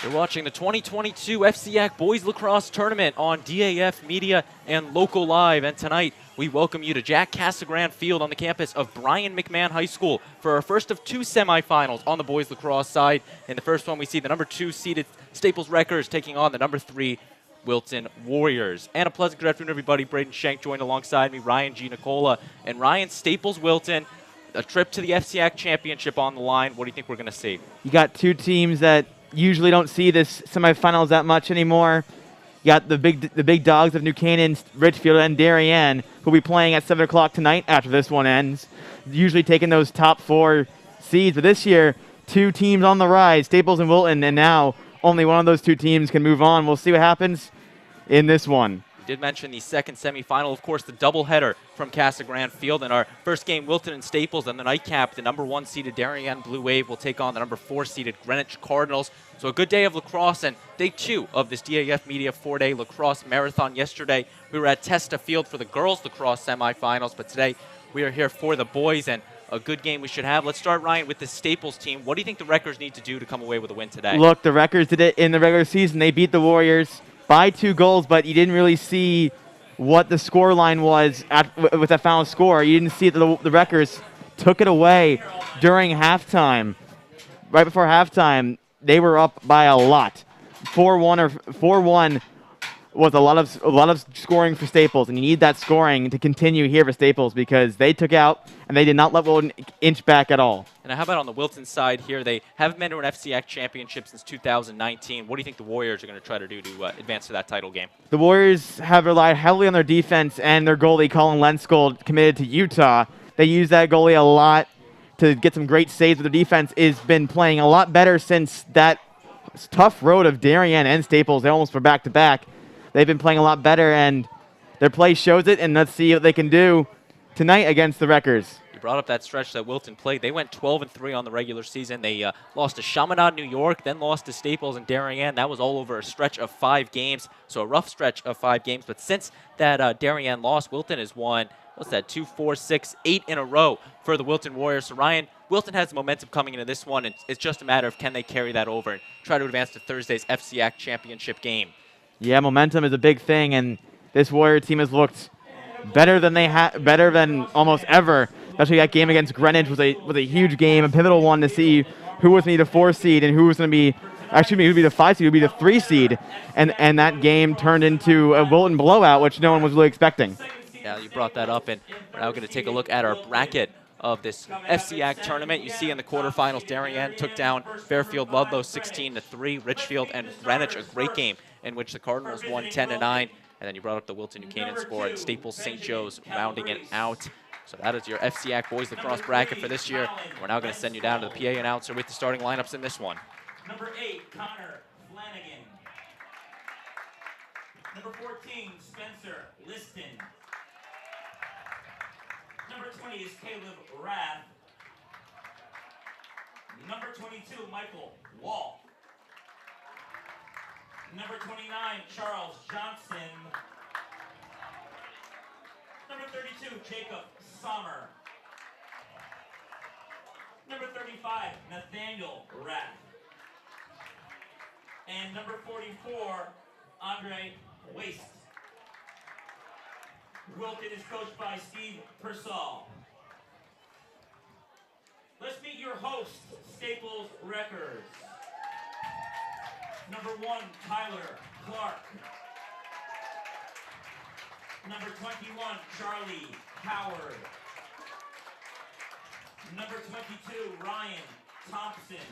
You're watching the 2022 FCIAC Boys Lacrosse Tournament on DAF Media and Local Live. And tonight, we welcome you to Jack Casagrande Field on the campus of Brien McMahon High School for our first of two semifinals on the boys lacrosse side. In the first one, we see the number 2 seeded Staples Wreckers taking on the number 3 Wilton Warriors. And a pleasant good afternoon, everybody. Braden Schenk joined alongside me, Ryan G. Nicola, and Ryan Staples Wilton. A trip to the FCIAC Championship on the line. What do you think we're going to see? You got two teams that usually don't see this semifinals that much anymore. You got the big dogs of New Canaan, Richfield, and Darien, who will be playing at 7 o'clock tonight after this one ends. Usually taking those top 4 seeds, but this year, 2 teams on the rise, Staples and Wilton, and now only one of those 2 teams can move on. We'll see what happens in this one. We did mention the second semifinal, of course, the doubleheader from Casagrande Field. In our first game, Wilton and Staples, and the nightcap, the number 1 seeded Darien Blue Wave will take on the number 4 seeded Greenwich Cardinals. So a good day of lacrosse and day 2 of this DAF Media 4-day lacrosse marathon. Yesterday, we were at Testa Field for the girls lacrosse semifinals, but today we are here for the boys, and a good game we should have. Let's start, Ryan, with the Staples team. What do you think the Wreckers need to do to come away with a win today? Look, the Wreckers did it in the regular season. They beat the Warriors by 2 goals, but you didn't really see what the score line was with that final score. You didn't see that the Wreckers took it away during halftime. Right before halftime, they were up by a lot. 4-1 was a lot of scoring for Staples, and you need that scoring to continue here for Staples because they took out and they did not let Wilton inch back at all. And how about on the Wilton side here? They haven't been to an FCIAC championship since 2019. What do you think the Warriors are going to try to do to advance to that title game? The Warriors have relied heavily on their defense and their goalie, Colin Lenskold, committed to Utah. They use that goalie a lot to get some great saves. Their defense has been playing a lot better since that tough road of Darien and Staples. They almost were back-to-back. They've been playing a lot better, and their play shows it, and let's see what they can do tonight against the Wreckers. You brought up that stretch that Wilton played. They went 12-3 on the regular season. They lost to Chaminade, New York, then lost to Staples and Darien. That was all over a stretch of 5 games, so a rough stretch of 5 games. But since that Darien loss, Wilton has won, what's that, 2, 4, 6, 8 in a row for the Wilton Warriors. So, Ryan, Wilton has momentum coming into this one, and it's just a matter of can they carry that over and try to advance to Thursday's FCIAC championship game. Yeah, momentum is a big thing, and this Warrior team has looked better than almost ever. Especially that game against Greenwich was a huge game, a pivotal one to see who was going to be the 4 seed and who was going to be actually who would be the 5 seed, who would be the 3 seed, and that game turned into a Wilton blowout, which no one was really expecting. Yeah, you brought that up, and we're now going to take a look at our bracket of this FCIAC tournament. You see in the quarterfinals, Darien took down Fairfield Ludlow 16-3, Richfield and Greenwich, a great game in which the Cardinals won 10-9. And then you brought up the Wilton New Canaan score, and Staples St. Joe's rounding it out. So that is your FCIAC boys lacrosse bracket for this year. We're now going to send you down to the PA announcer with the starting lineups in this one. Number 8, Connor Flanagan. Number 14, Spencer Liston. Number 20 is Caleb Rath. Number 22, Michael Wall. Number 29, Charles Johnson. Number 32, Jacob Sommer. Number 35, Nathaniel Rath. And number 44, Andre Waste. Wilton is coached by Steve Persall. Let's meet your host, Staples Wreckers. Number 1, Tyler Clark. Number 21, Charlie Howard. Number 22, Ryan Thompson.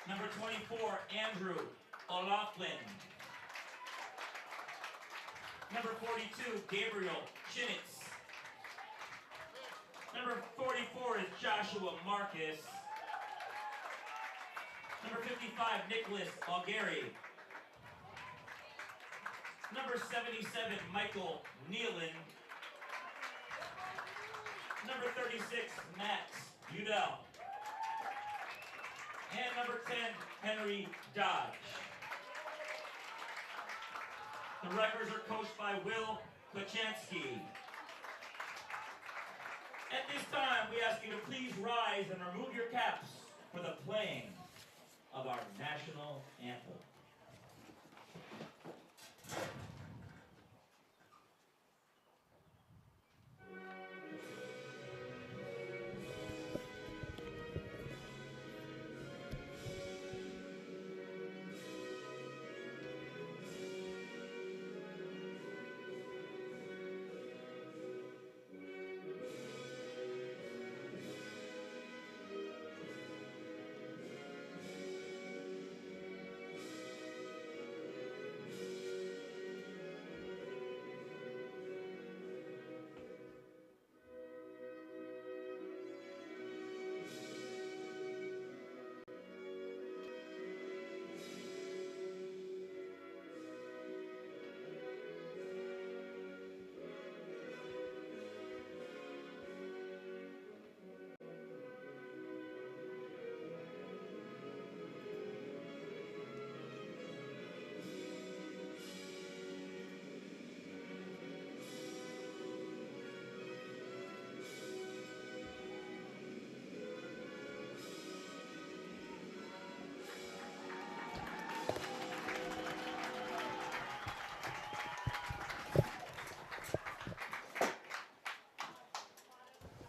Number 24, Andrew O'Loughlin. Number 42, Gabriel Chinitz. Number 44 is Joshua Marcus. Number 55, Nicholas Algeri. Number 77, Michael Nealon. Number 36, Max Udell. And number 10, Henry Dodge. The Wreckers are coached by Will Klachansky. At this time, we ask you to please rise and remove your caps for the playing of our national anthem.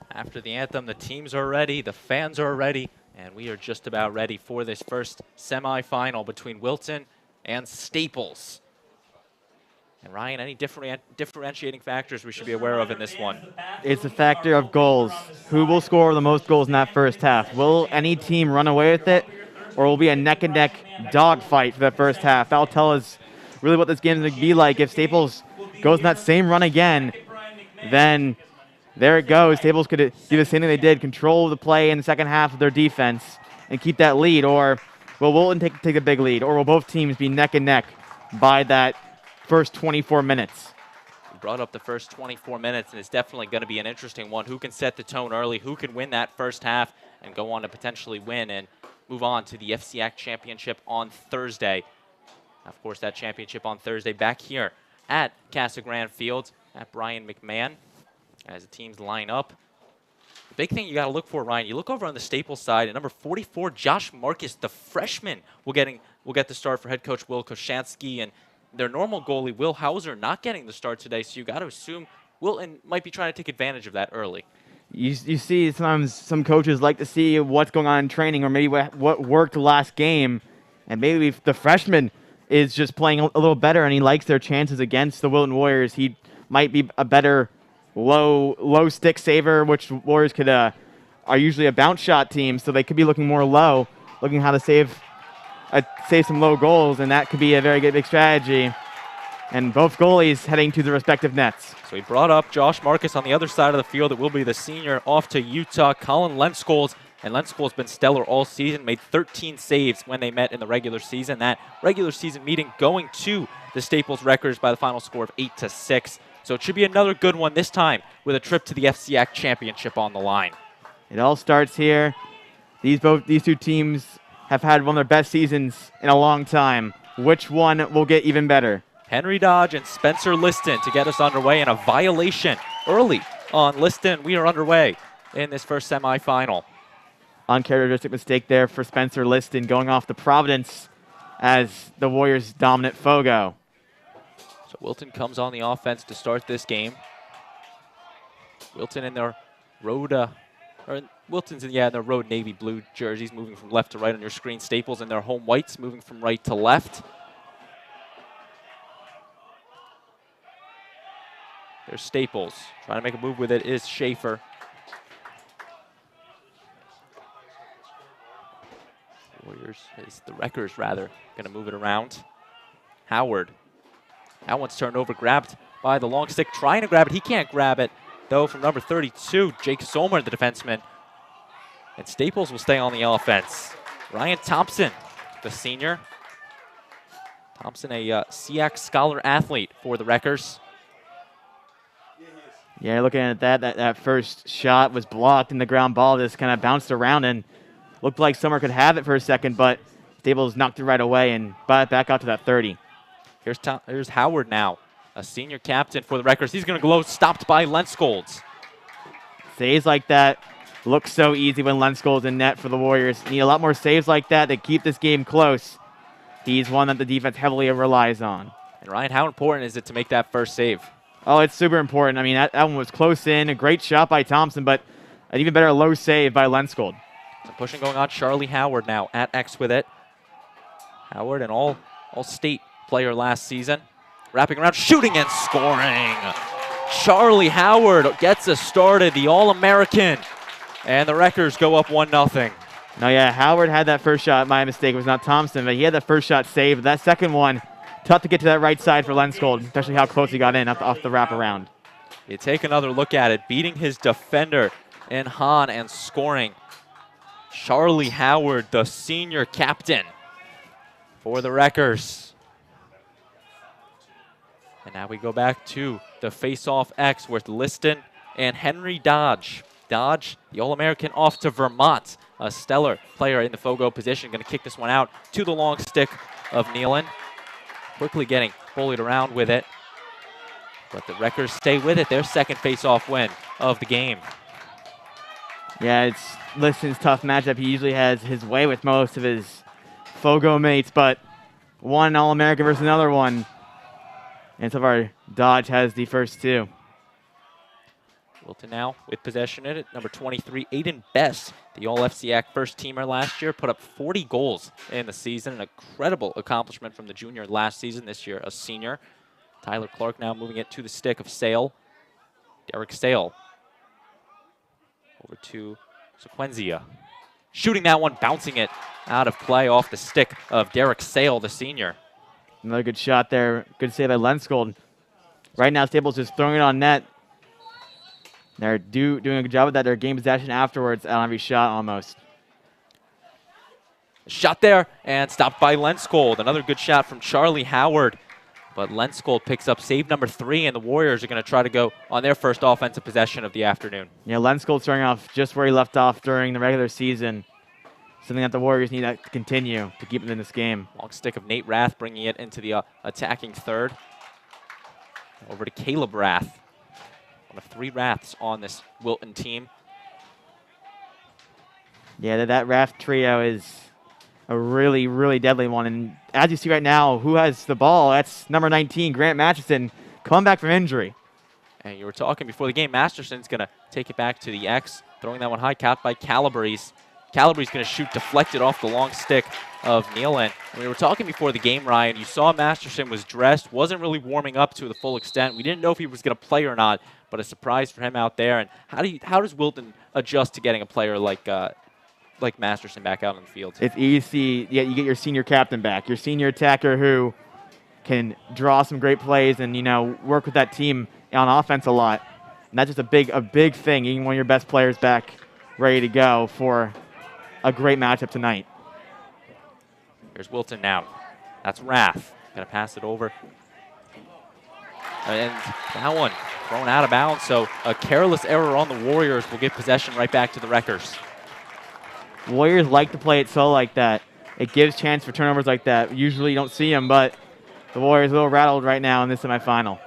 After the anthem, the teams are ready, the fans are ready, and we are just about ready for this first semifinal between Wilton and Staples. And Ryan, any differentiating factors we should be aware of in this one? It's a factor of goals. Who will score the most goals in that first half? Will any team run away with it, or will it be a neck-and-neck dogfight for the first half? That'll tell us really what this game is going to be like. If Staples goes in that same run again, then there it goes. Staples could do the same thing they did, control the play in the second half of their defense and keep that lead. Or will Wilton take a big lead? Or will both teams be neck and neck by that first 24 minutes? We brought up the first 24 minutes, and it's definitely going to be an interesting one. Who can set the tone early? Who can win that first half and go on to potentially win and move on to the FCIAC championship on Thursday? Of course, that championship on Thursday back here at Casagrande Field at Brien McMahon. As the teams line up. The big thing you got to look for, Ryan, you look over on the Staples side, and number 44, Josh Marcus, the freshman, will get the start for head coach Will Koshansky, and their normal goalie, Will Hauser, not getting the start today, so you got to assume Wilton might be trying to take advantage of that early. You see sometimes some coaches like to see what's going on in training, or maybe what worked last game, and maybe if the freshman is just playing a little better and he likes their chances against the Wilton Warriors, he might be a better low stick saver, which Warriors are usually a bounce shot team, so they could be looking more low, looking how to save some low goals, and that could be a very good big strategy. And both goalies heading to the respective nets. So he brought up Josh Marcus on the other side of the field. It will be the senior off to Utah, Colin Lenskols. And Lenskols been stellar all season, made 13 saves when they met in the regular season. That regular season meeting going to the Staples Wreckers by the final score of 8-6. So it should be another good one this time with a trip to the FCIAC championship on the line. It all starts here. These two teams have had one of their best seasons in a long time. Which one will get even better? Henry Dodge and Spencer Liston to get us underway, and a violation early on Liston. We are underway in this first semifinal. Uncharacteristic mistake there for Spencer Liston, going off the Providence as the Warriors' dominant Fogo. So Wilton comes on the offense to start this game. Wilton in their road, Wilton's in their road navy blue jerseys, moving from left to right on your screen. Staples in their home whites, moving from right to left. There's Staples. Trying to make a move with it is Schaefer. Warriors, the Wreckers rather, going to move it around. Howard. That one's turned over, grabbed by the long stick, trying to grab it. He can't grab it, though, from number 32, Jake Sommer, the defenseman. And Staples will stay on the offense. Ryan Thompson, the senior. Thompson, a FCIAC Scholar athlete for the Wreckers. Yeah, looking at that first shot was blocked, and the ground ball just kind of bounced around and looked like Sommer could have it for a second, but Staples knocked it right away and brought it back out to that 30. Here's Howard now, a senior captain for the Wreckers. He's going to go stopped by Lenskols. Saves like that looks so easy when Lenskold's in net for the Warriors. Need a lot more saves like that to keep this game close. He's one that the defense heavily relies on. And Ryan, how important is it to make that first save? Oh, it's super important. I mean, that one was close in. A great shot by Thompson, but an even better low save by Lenskold. Some pushing going on. Charlie Howard now at X with it. Howard, an all-state player last season. Wrapping around, shooting and scoring. Charlie Howard gets us started, the All-American. And the Wreckers go up 1-0. No, yeah, Howard had that first shot. My mistake, it was not Thompson, but he had that first shot saved. That second one, tough to get to that right side for Lenskold, especially how close he got in off the wraparound. You take another look at it, beating his defender in Hahn and scoring. Charlie Howard, the senior captain for the Wreckers. And now we go back to the face-off X with Liston and Henry Dodge. Dodge, the All-American, off to Vermont. A stellar player in the Fogo position, going to kick this one out to the long stick of Nealon. Quickly getting bullied around with it. But the Wreckers stay with it. Their second face-off win of the game. Yeah, it's Liston's tough matchup. He usually has his way with most of his Fogo mates, but one All-American versus another one. And so far, Dodge has the first two. Wilton now with possession in it. Number 23, Aiden Best, the All-FCIAC first-teamer last year, put up 40 goals in the season. An incredible accomplishment from the junior last season. This year, a senior. Tyler Clark now moving it to the stick of Sale. Derek Sale over to Sequenzia. Shooting that one, bouncing it out of play off the stick of Derek Sale, the senior. Another good shot there. Good save by Lenskold. Right now, Staples just throwing it on net. They're doing a good job with that. Their game possession afterwards on every shot almost. Shot there and stopped by Lenskold. Another good shot from Charlie Howard. But Lenskold picks up save number 3, and the Warriors are going to try to go on their first offensive possession of the afternoon. Yeah, Lenskold starting off just where he left off during the regular season. Something that the Warriors need to continue to keep them in this game. Long stick of Nate Rath bringing it into the attacking third. Over to Caleb Rath. One of 3 Raths on this Wilton team. Yeah, that Rath trio is a really, really deadly one. And as you see right now, who has the ball? That's number 19, Grant Masterson, coming back from injury. And you were talking before the game, Masterson's going to take it back to the X, throwing that one high, capped by Calabrese. Calabrese's going to shoot deflected off the long stick of Nealon. And we were talking before the game, Ryan. You saw Masterson was dressed, wasn't really warming up to the full extent. We didn't know if he was going to play or not, but a surprise for him out there. And how does Wilton adjust to getting a player like Masterson back out on the field? It's easy. Yeah, you get your senior captain back, your senior attacker who can draw some great plays and work with that team on offense a lot. And that's just a big thing. Getting one of your best players back, ready to go for a great matchup tonight. Here's Wilton now. That's Rath. Going to pass it over. And that one thrown out of bounds. So a careless error on the Warriors will give possession right back to the Wreckers. Warriors like to play it so like that. It gives chance for turnovers like that. Usually you don't see them, but the Warriors are a little rattled right now in this semifinal.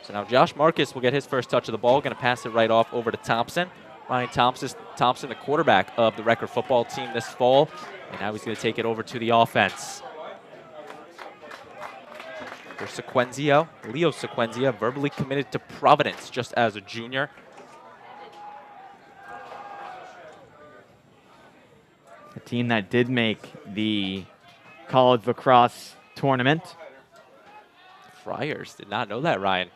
So now Josh Marcus will get his first touch of the ball. Going to pass it right off over to Thompson. Ryan Thompson, the quarterback of the Wrecker football team this fall. And now he's going to take it over to the offense. There's Sequenzia, Leo Sequenzia, verbally committed to Providence just as a junior. A team that did make the college lacrosse tournament. Friars, did not know that, Ryan.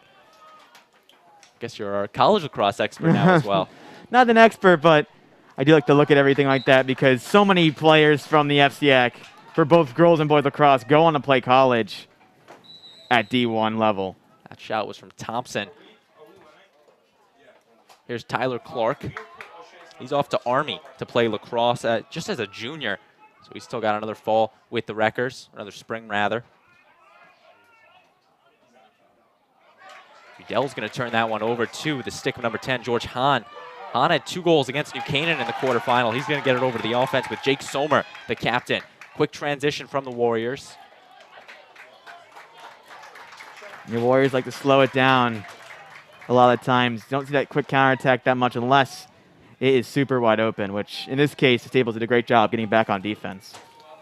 Guess you're our college lacrosse expert now as well. Not an expert, but I do like to look at everything like that because so many players from the FCIAC for both girls and boys lacrosse go on to play college at D1 level. That shot was from Thompson. Here's Tyler Clark. He's off to Army to play lacrosse just as a junior. So he's still got another fall with the Wreckers, another spring rather. Udell's going to turn that one over to the stick of number 10, George Hahn. Hahn had 2 goals against New Canaan in the quarterfinal. He's going to get it over to the offense with Jake Somer, the captain. Quick transition from the Warriors. Your Warriors like to slow it down a lot of times. You don't see that quick counterattack that much unless it is super wide open, which in this case, the Staples did a great job getting back on defense.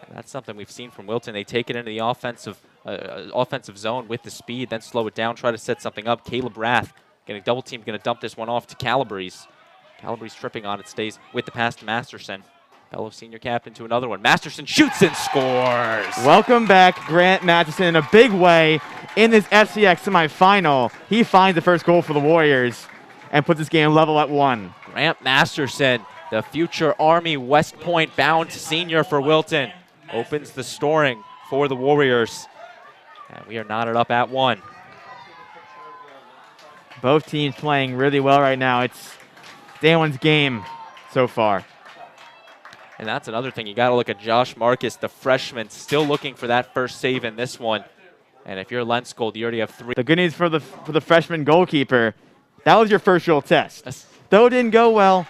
And that's something we've seen from Wilton. They take it into the offensive zone with the speed, then slow it down, try to set something up. Caleb Rath getting double team, going to dump this one off to Calabrese. Calabrese tripping on it, stays with the pass to Masterson. Fellow senior captain to another one. Masterson shoots and scores. Welcome back, Grant Masterson, in a big way in this FCIAC semifinal. He finds the first goal for the Warriors and puts this game level at 1. Grant Masterson, the future Army West Point bound senior for Wilton, opens the scoring for the Warriors. And we are knotted up at 1. Both teams playing really well right now. It's day one's game so far. And that's another thing. You got to look at Josh Marcus, the freshman, still looking for that first save in this one. And if you're Lenskold, you already have 3. The good news for the freshman goalkeeper, that was your first real test. Though it didn't go well,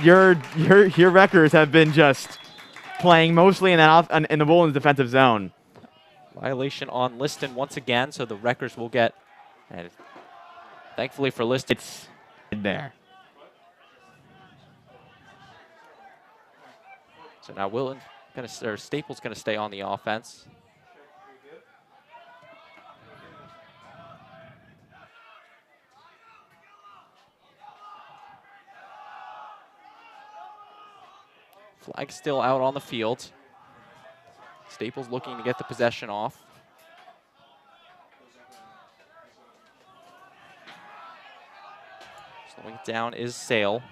your Wreckers have been just playing mostly in the Woolens defensive zone. Violation on Liston once again, so the Wreckers will get, and thankfully for Liston, it's there. So now Staples going to stay on the offense. Flag still out on the field. Staples looking to get the possession off. Slowing it down is Sale.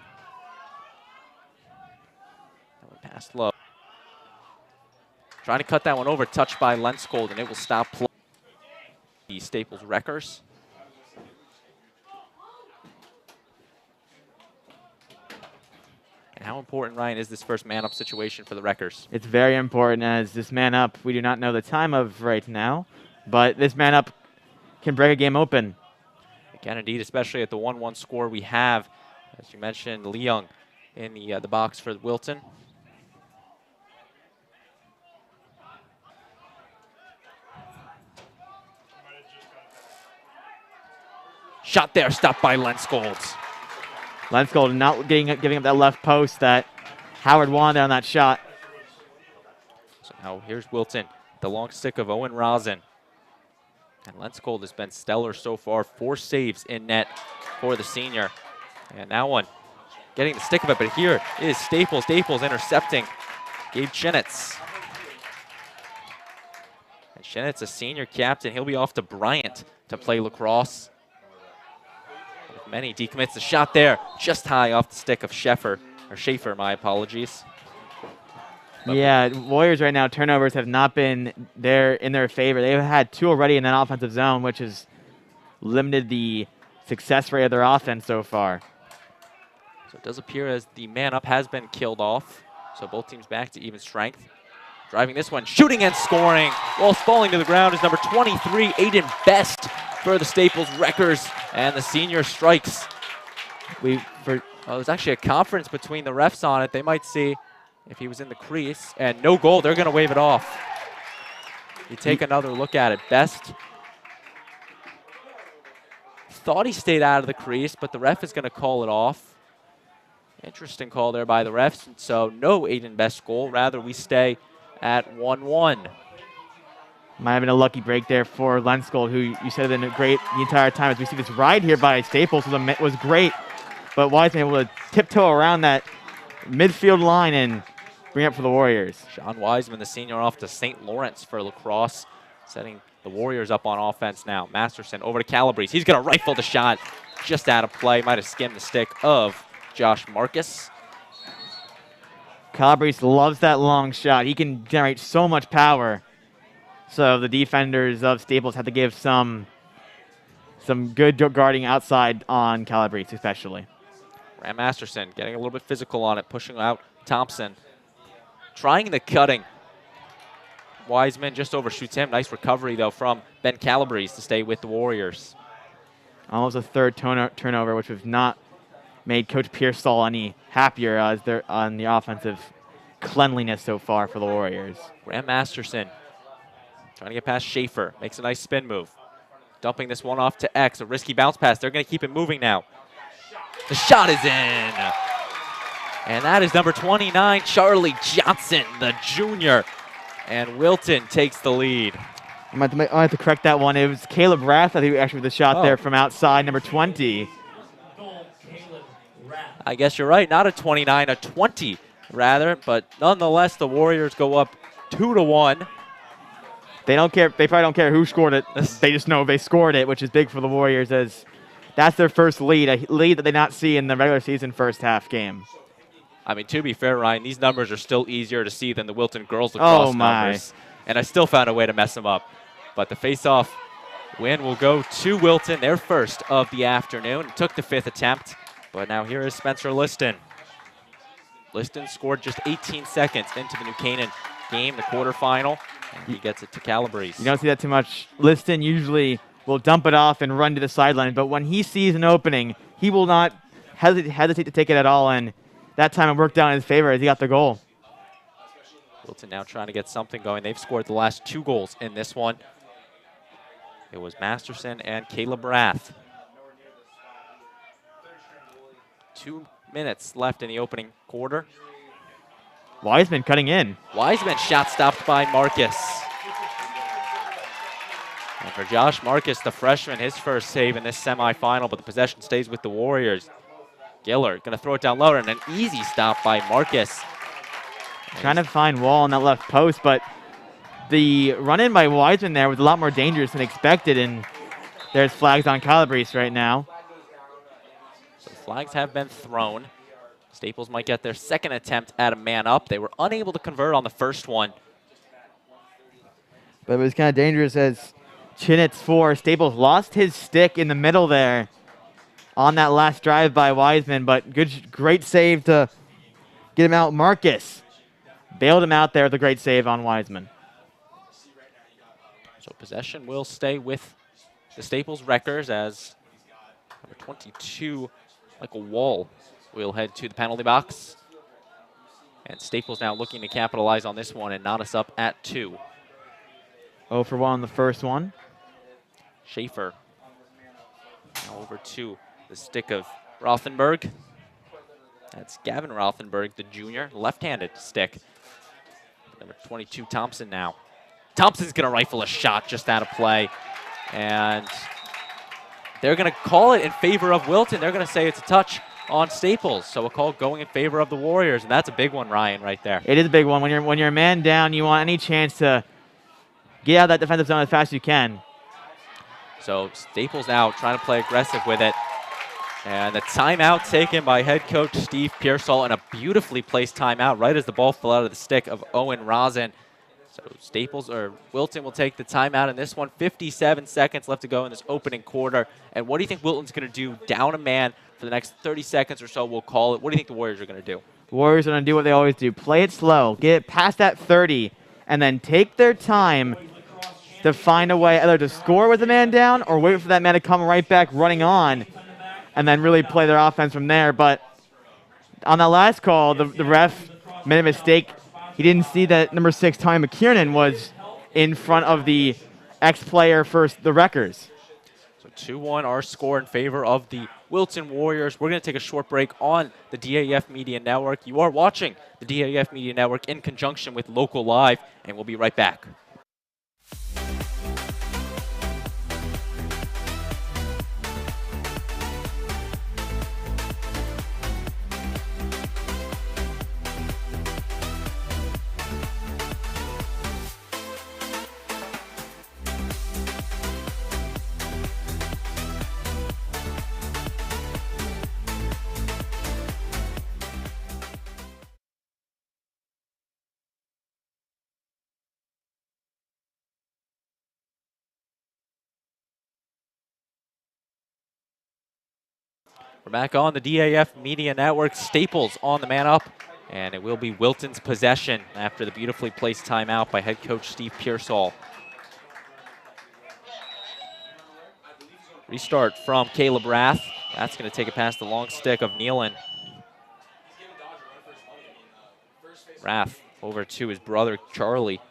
Passed low. Trying to cut that one over, touched by Lenskold, and it will stop play. The Staples Wreckers. And how important, Ryan, is this first man-up situation for the Wreckers? It's very important, as this man-up, we do not know the time of right now, but this man-up can break a game open. It can indeed, especially at the 1-1 score we have. As you mentioned, Leung in the box for Wilton. Shot there, stopped by Lenskold. Lenskold not giving up that left post that Howard wanted on that shot. So now here's Wilton, the long stick of Owen Rosin. And Lenskold has been stellar so far. 4 saves in net for the senior. And that one getting the stick of it, but here is Staples. Staples intercepting Gabe Chinitz. And Chinitz, a senior captain, he'll be off to Bryant to play lacrosse. Many decommits the shot there, just high off the stick of Schaefer, my apologies. Yeah, Warriors right now, turnovers have not been in their favor. They've had 2 already in that offensive zone, which has limited the success rate of their offense so far. So it does appear as the man up has been killed off. So both teams back to even strength. Driving this one, shooting and scoring. Whilst falling to the ground is number 23, Aiden Best for the Staples Wreckers. And the senior strikes. There's actually a conference between the refs on it. They might see if he was in the crease. And no goal, they're going to wave it off. You take another look at it. Best thought he stayed out of the crease, but the ref is going to call it off. Interesting call there by the refs. So no Aiden Best goal. Rather, we stay at 1-1. Might have been a lucky break there for Lenskold, who you said had been great the entire time. As we see this ride here by Staples was great, but Wiseman able to tiptoe around that midfield line and bring up for the Warriors. Sean Wiseman, the senior, off to St. Lawrence for lacrosse, setting the Warriors up on offense now. Masterson over to Calabrese. He's going to rifle the shot just out of play. Might have skimmed the stick of Josh Marcus. Calabrese loves that long shot. He can generate so much power. So the defenders of Staples had to give some good guarding outside on Calabrese especially. Graham Masterson getting a little bit physical on it, pushing out Thompson. Trying the cutting. Wiseman just overshoots him. Nice recovery, though, from Ben Calabrese to stay with the Warriors. Almost a third turnover, which has not made Coach Pearsall any happier as they're on the offensive cleanliness so far for the Warriors. Graham Masterson trying to get past Schaefer. Makes a nice spin move. Dumping this one off to X. A risky bounce pass. They're going to keep it moving now. The shot is in. And that is number 29, Charlie Johnson, the junior. And Wilton takes the lead. I have to correct that one. It was Caleb Rath, I think, actually, with the shot there from outside, number 20. I guess you're right, not a 29, a 20 rather, but nonetheless, the Warriors go up 2-1. They don't care. They probably don't care who scored it. They just know they scored it, which is big for the Warriors, as that's their first lead, a lead that they not see in the regular season first half game. I mean, to be fair, Ryan, these numbers are still easier to see than the Wilton girls lacrosse numbers. And I still found a way to mess them up. But the face-off win will go to Wilton, their first of the afternoon. It took the 5th attempt, but now here is Spencer Liston. Liston scored just 18 seconds into the New Canaan game, the quarterfinal, and he gets it to Calabrese. You don't see that too much. Liston usually will dump it off and run to the sideline, but when he sees an opening, he will not hesitate to take it at all, and that time it worked out in his favor as he got the goal. Wilton now trying to get something going. They've scored the last 2 goals in this one. It was Masterson and Caleb Rath. 2 minutes left in the opening quarter. Wiseman cutting in. Wiseman shot stopped by Marcus. And for Josh Marcus, the freshman, his first save in this semifinal, but the possession stays with the Warriors. Giller going to throw it down lower, and an easy stop by Marcus. Trying to find Wall on that left post, but the run-in by Wiseman there was a lot more dangerous than expected, and there's flags on Calabrese right now. So flags have been thrown. Staples might get their second attempt at a man-up. They were unable to convert on the first one. But it was kind of dangerous as Chinitz for Staples lost his stick in the middle there on that last drive by Wiseman, but great save to get him out. Marcus bailed him out there with a great save on Wiseman. So possession will stay with the Staples Wreckers as number 22, Michael Wall, will head to the penalty box. And Staples now looking to capitalize on this one and knot us up at 2. 0 for 1 on the first one. Schaefer now over to the stick of Rothenberg. That's Gavin Rothenberg, the junior, left-handed stick. Number 22, Thompson now. Thompson's going to rifle a shot just out of play. And they're going to call it in favor of Wilton. They're going to say it's a touch on Staples. So a call going in favor of the Warriors. And that's a big one, Ryan, right there. It is a big one. When you're a man down, you want any chance to get out of that defensive zone as fast as you can. So Staples now trying to play aggressive with it. And the timeout taken by head coach Steve Pearsall, and a beautifully placed timeout right as the ball fell out of the stick of Owen Rosen. So Wilton will take the timeout in this one. 57 seconds left to go in this opening quarter. And what do you think Wilton's going to do down a man for the next 30 seconds or so, we'll call it? What do you think the Warriors are going to do? The Warriors are going to do what they always do. Play it slow, get it past that 30, and then take their time to find a way either to score with the man down or wait for that man to come right back running on and then really play their offense from there. But on that last call, the ref made a mistake. He didn't see that number 6, Tommy McKiernan, was in front of the ex-player for the Wreckers. So 2-1 our score in favor of the Wilton Warriors. We're going to take a short break on the DAF Media Network. You are watching the DAF Media Network in conjunction with Local Live, and we'll be right back. We're back on the DAF Media Network. Staples on the man up, and it will be Wilton's possession after the beautifully placed timeout by head coach Steve Pearsall. Restart from Caleb Rath. That's going to take it past the long stick of Nealon. Rath over to his brother Charlie.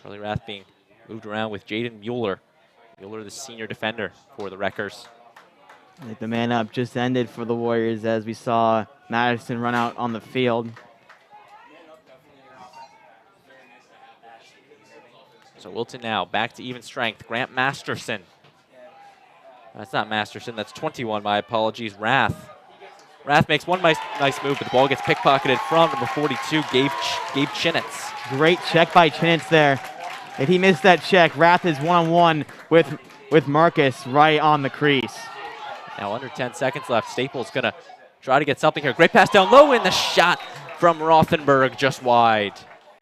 Charlie Rath being moved around with Jaden Mueller. Mueller, the senior defender for the Wreckers. I think the man up just ended for the Warriors as we saw Madison run out on the field. So Wilton now back to even strength. Grant Masterson. That's not Masterson, that's 21, my apologies. Rath. Rath makes one nice move, but the ball gets pickpocketed from number 42, Gabe Chinitz. Great check by Chinitz there. If he missed that check, Rath is one-on-one with Marcus right on the crease. Now under 10 seconds left. Staples gonna try to get something here. Great pass down low, and the shot from Rothenberg just wide.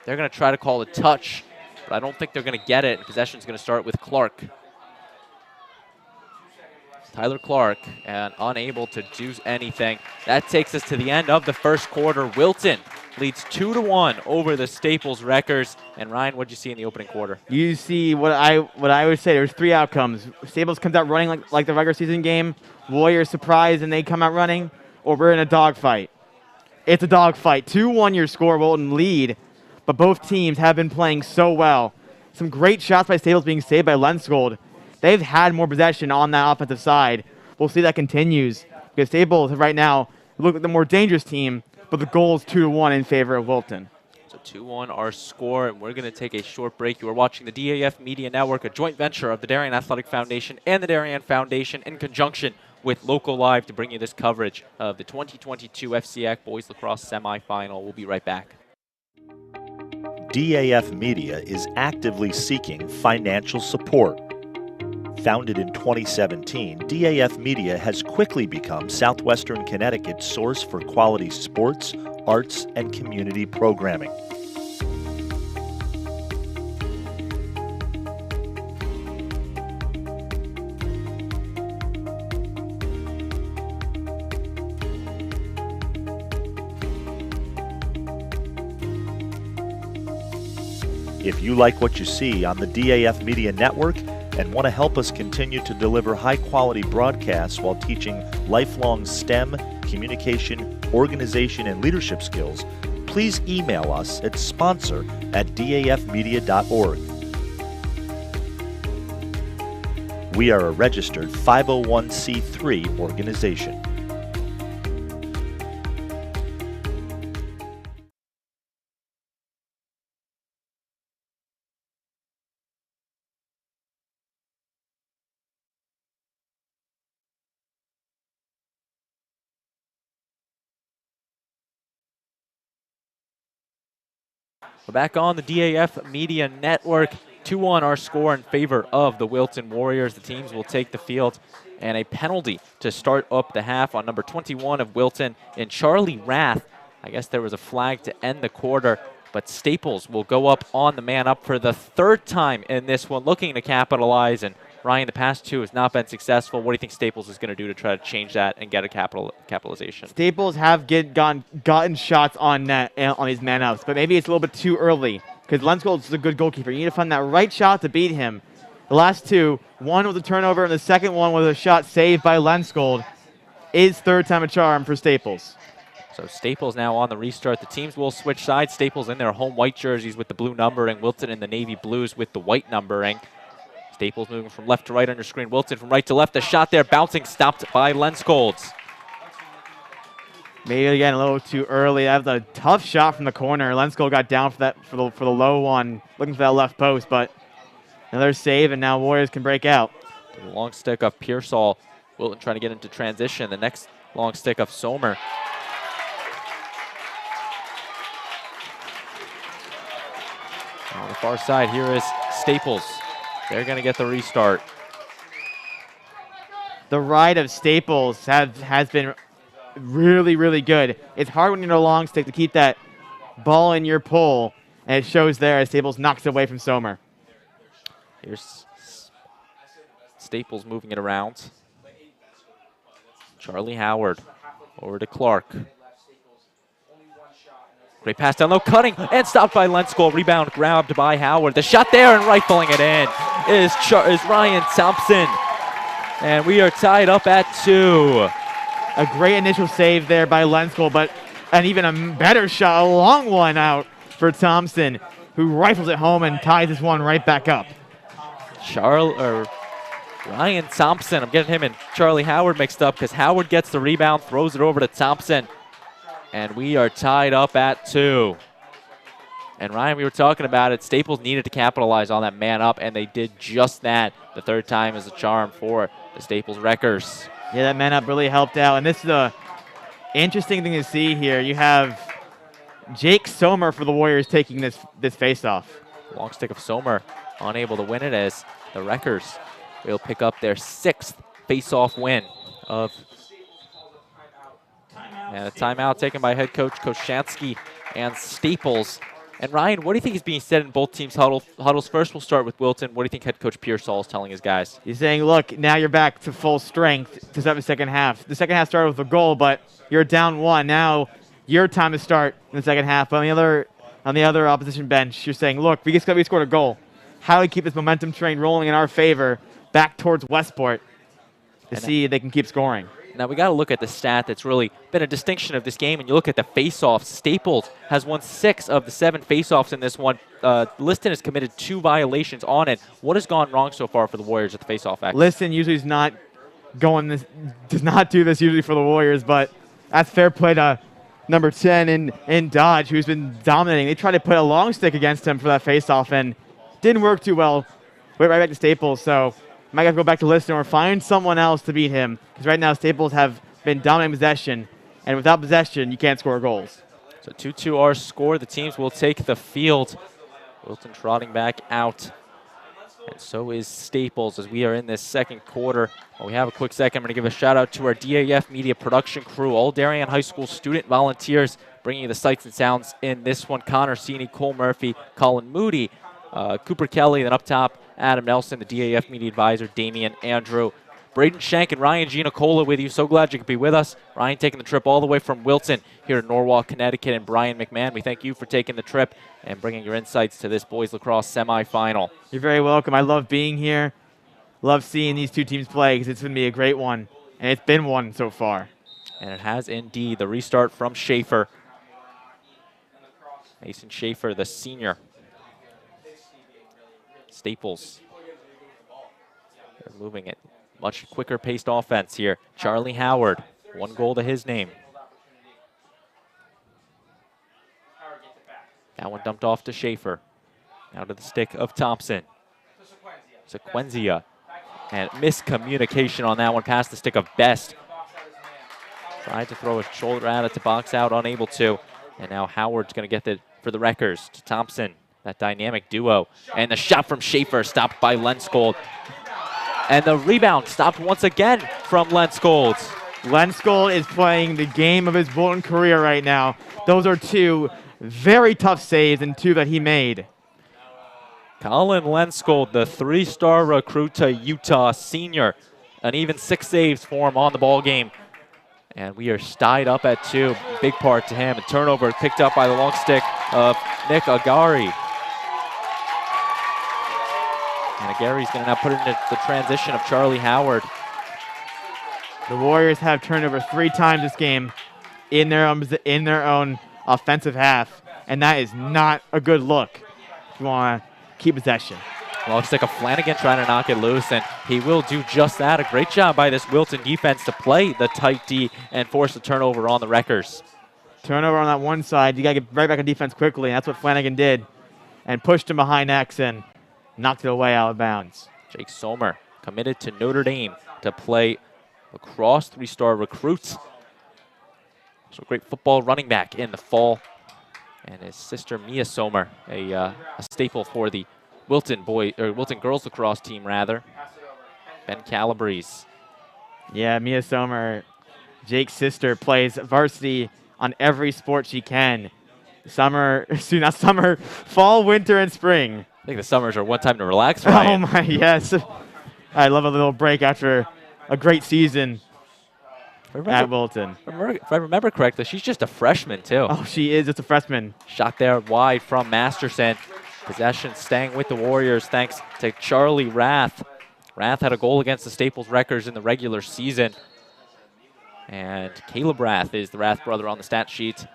They're gonna try to call a touch, but I don't think they're gonna get it. Possession's gonna start with Clark. Tyler Clark, and unable to do anything. That takes us to the end of the first quarter. Wilton leads 2-1 over the Staples Wreckers. And Ryan, what did you see in the opening quarter? You see what I would say. There's three outcomes. Staples comes out running like the regular season game. Warriors surprise and they come out running, or we're in a dogfight. It's a dogfight. 2-1 your score. Wilton lead, but both teams have been playing so well. Some great shots by Staples being saved by Lenskold. They've had more possession on that offensive side. We'll see that continues because Staples right now look like the more dangerous team, but the goal is 2-1 in favor of Wilton. So 2-1 our score, and we're going to take a short break. You are watching the DAF Media Network, a joint venture of the Darien Athletic Foundation and the Darien Foundation in conjunction with Local Live to bring you this coverage of the 2022 FCIAC Boys Lacrosse Semifinal. We'll be right back. DAF Media is actively seeking financial support. Founded in 2017, DAF Media has quickly become Southwestern Connecticut's source for quality sports, arts, and community programming. If you like what you see on the DAF Media Network and want to help us continue to deliver high-quality broadcasts while teaching lifelong STEM, communication, organization, and leadership skills, please email us at sponsor@dafmedia.org. We are a registered 501c3 organization. We're back on the DAF Media Network. 2-1 our score in favor of the Wilton Warriors. The teams will take the field, and a penalty to start up the half on number 21 of Wilton and Charlie Rath. I guess there was a flag to end the quarter, but Staples will go up on the man up for the third time in this one, looking to capitalize. And Ryan, the past two has not been successful. What do you think Staples is going to do to try to change that and get a capitalization? Staples have gotten shots on net on these man-ups, but maybe it's a little bit too early because Lenskold is a good goalkeeper. You need to find that right shot to beat him. The last two, one was a turnover, and the second one was a shot saved by Lenskold. Is third time a charm for Staples. So Staples now on the restart. The teams will switch sides. Staples in their home white jerseys with the blue numbering. Wilton in the navy blues with the white numbering. Staples moving from left to right on your screen. Wilton from right to left. The shot there bouncing, stopped by Lenskold. Maybe again a little too early. That was a tough shot from the corner. Lenskold got down for the low one, looking for that left post, but another save, and now Warriors can break out. The long stick of Pearsall. Wilton trying to get into transition. The next long stick of Sommer. On the far side, here is Staples. They're going to get the restart. The ride of Staples has been really, really good. It's hard when you're in a long stick to keep that ball in your pull, and it shows there as Staples knocks it away from Sommer. Here's Staples moving it around. Charlie Howard over to Clark. Great pass down low, cutting, and stopped by Lenskold. Rebound grabbed by Howard. The shot there and rifling it in is Ryan Thompson. And we are tied up at 2. A great initial save there by Lenskold, but an even a better shot, a long one out for Thompson, who rifles it home and ties this one right back up. Ryan Thompson, I'm getting him and Charlie Howard mixed up because Howard gets the rebound, throws it over to Thompson, and we are tied up at 2. And Ryan, we were talking about it, Staples needed to capitalize on that man up, and they did just that. The third time is a charm for the Staples Wreckers. Yeah, that man up really helped out, and this is the interesting thing to see here. You have Jake Sommer for the Warriors taking this face-off. Long stick of Sommer, unable to win it as the Wreckers will pick up their 6th face-off win of. And a timeout taken by head coach Koshansky and Staples. And Ryan, what do you think is being said in both teams' huddles? First, we'll start with Wilton. What do you think head coach Pearsall is telling his guys? He's saying, look, now you're back to full strength to start the second half. The second half started with a goal, but you're down 1. Now your time to start in the second half. On the other opposition bench, you're saying, look, we scored a goal. How do we keep this momentum train rolling in our favor back towards Westport to see if they can keep scoring? Now, we got to look at the stat that's really been a distinction of this game. And you look at the face-offs. Staples has won 6 of the 7 face-offs in this one. Liston has committed 2 violations on it. What has gone wrong so far for the Warriors at the face-off act? Liston usually does not do this usually for the Warriors, but that's fair play to number 10 in Dodge, who's been dominating. They tried to put a long stick against him for that face-off, and didn't work too well. Went right back to Staples, so might have to go back to Liston or find someone else to beat him, because right now Staples have been dominating possession, and without possession, you can't score goals. So 2-2 our score. The teams will take the field. Wilton trotting back out, and so is Staples as we are in this second quarter. Well, we have a quick second. I'm going to give a shout out to our DAF Media production crew, all Darien High School student volunteers, bringing you the sights and sounds in this one. Connor Sini, Cole Murphy, Colin Moody, Cooper Kelly, then up top, Adam Nelson, the DAF Media Advisor, Damian Andrew, Braden Shank, and Ryan Giannicola with you. So glad you could be with us. Ryan taking the trip all the way from Wilton here in Norwalk, Connecticut, and Brien McMahon. We thank you for taking the trip and bringing your insights to this boys lacrosse semifinal. You're very welcome. I love being here. Love seeing these two teams play because it's going to be a great one, and it's been one so far. And it has indeed. The restart from Schaefer. Mason Schaefer, the senior. Staples. They're moving it. Much quicker paced offense here. Charlie Howard, 1 goal to his name. That one dumped off to Schaefer. Now to the stick of Thompson. Sequenzia. And miscommunication on that one past the stick of Best. Tried to throw a shoulder at it to box out, unable to. And now Howard's going to get it for the Wreckers to Thompson. That dynamic duo. And the shot from Schaefer stopped by Lenskold. And the rebound stopped once again from Lenskold. Lenskold is playing the game of his Wilton career right now. Those are 2 very tough saves and 2 that he made. Colin Lenskold, the 3-star recruit to Utah senior. And even 6 saves for him on the ball game. And we are tied up at 2. Big part to him. A turnover picked up by the long stick of Nick Agari. And Agari's going to now put it into the transition of Charlie Howard. The Warriors have turnover 3 times this game in their own offensive half, and that is not a good look if you want to keep possession. Long stick of Flanagan trying to knock it loose, and he will do just that. A great job by this Wilton defense to play the tight D and force the turnover on the Wreckers. Turnover on that one side, you got to get right back on defense quickly, and that's what Flanagan did, and pushed him behind X and knocked it away out of bounds. Jake Sommer committed to Notre Dame to play lacrosse, 3-star recruits. So great football running back in the fall. And his sister Mia Sommer, a staple for the Wilton girls lacrosse team rather. Ben Calabrese. Yeah, Mia Sommer, Jake's sister, plays varsity on every sport she can. Not summer, fall, winter, and spring. I think the summers are one time to relax, Ryan. Oh my, yes. I love a little break after a great season at Wilton. If I remember correctly, she's just a freshman too. Oh, she is just a freshman. Shot there wide from Masterson. Possession staying with the Warriors thanks to Charlie Rath. Rath had a goal against the Staples Wreckers in the regular season. And Caleb Rath is the Rath brother on the stat sheet.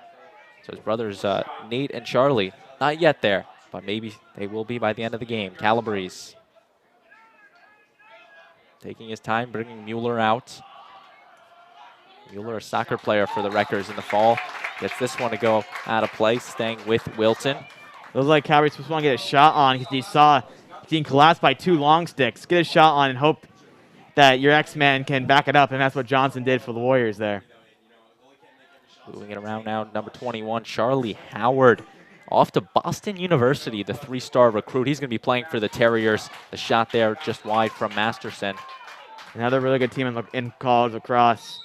So his brothers Nate and Charlie, not yet there, but maybe they will be by the end of the game. Calabrese. taking his time, bringing Mueller out. Mueller, a soccer player for the Wreckers in the fall, gets this one to go out of play, staying with Wilton. Looks like Calgary's supposed to want to get a shot on because he saw he's being collapsed by 2 long sticks. Get a shot on and hope that your X-Man can back it up, and that's what Johnson did for the Warriors there. Moving it around now, number 21, Charlie Howard. Off to Boston University, the 3-star recruit. He's going to be playing for the Terriers. The shot there just wide from Masterson. Another really good team in college lacrosse.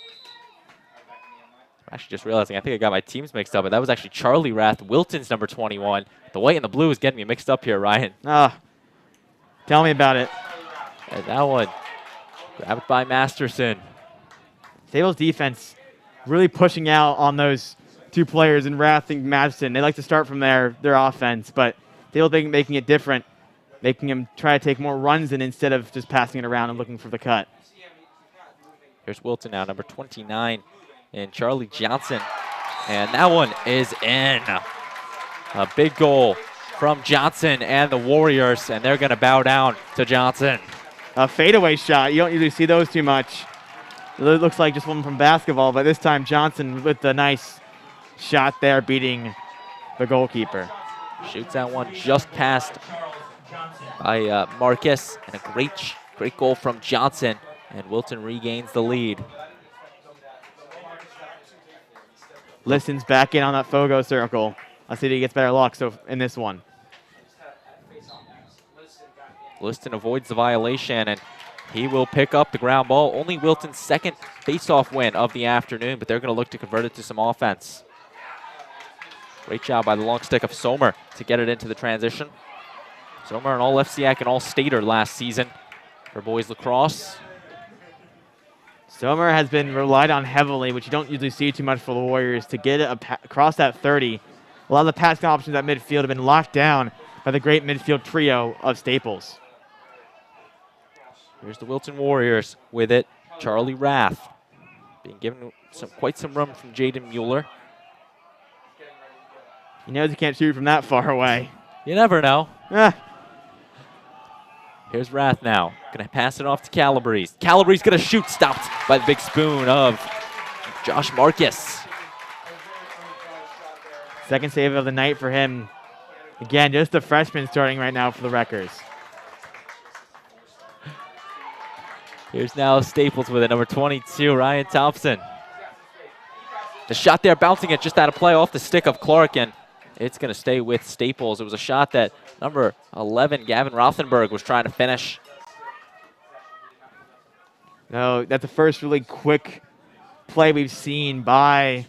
I'm actually just realizing, I think I got my teams mixed up, but that was actually Charlie Rath, Wilton's number 21. The white and the blue is getting me mixed up here, Ryan. Tell me about it. And that one, grabbed by Masterson. Staples' defense really pushing out on those 2 players in Rath and Madison. They like to start from their offense, but Staples making it different, making them try to take more runs in instead of just passing it around and looking for the cut. Here's Wilton now, number 29, and Charlie Johnson. And that one is in. A big goal from Johnson and the Warriors, and they're going to bow down to Johnson. A fadeaway shot. You don't usually see those too much. It looks like just one from basketball, but this time Johnson with the nice shot there, beating the goalkeeper. Shoots that one just past by Marcus, and a great goal from Johnson, and Wilton regains the lead. Liston's back in on that Fogo circle. Let's see if he gets better luck in this one. Liston avoids the violation, and he will pick up the ground ball. Only Wilton's second face-off win of the afternoon, but they're going to look to convert it to some offense. Great job by the long stick of Sommer to get it into the transition. Sommer an all-FCIAC and all-stater last season for boys lacrosse. Sommer has been relied on heavily, which you don't usually see too much for the Warriors, to get it across that 30. A lot of the passing options at midfield have been locked down by the great midfield trio of Staples. Here's the Wilton Warriors with it. Charlie Rath being given quite some room from Jaden Mueller. He knows he can't shoot from that far away. You never know. Here's Rath now. Going to pass it off to Calabrese. Calabrese going to shoot. Stopped by the big spoon of Josh Marcus. Second save of the night for him. Again, just a freshman starting right now for the Wreckers. Here's now Staples with it, number 22, Ryan Thompson. The shot there, bouncing it just out of play off the stick of Clark, and it's going to stay with Staples. It was a shot that number 11, Gavin Rothenberg, was trying to finish. No, that's the first really quick play we've seen by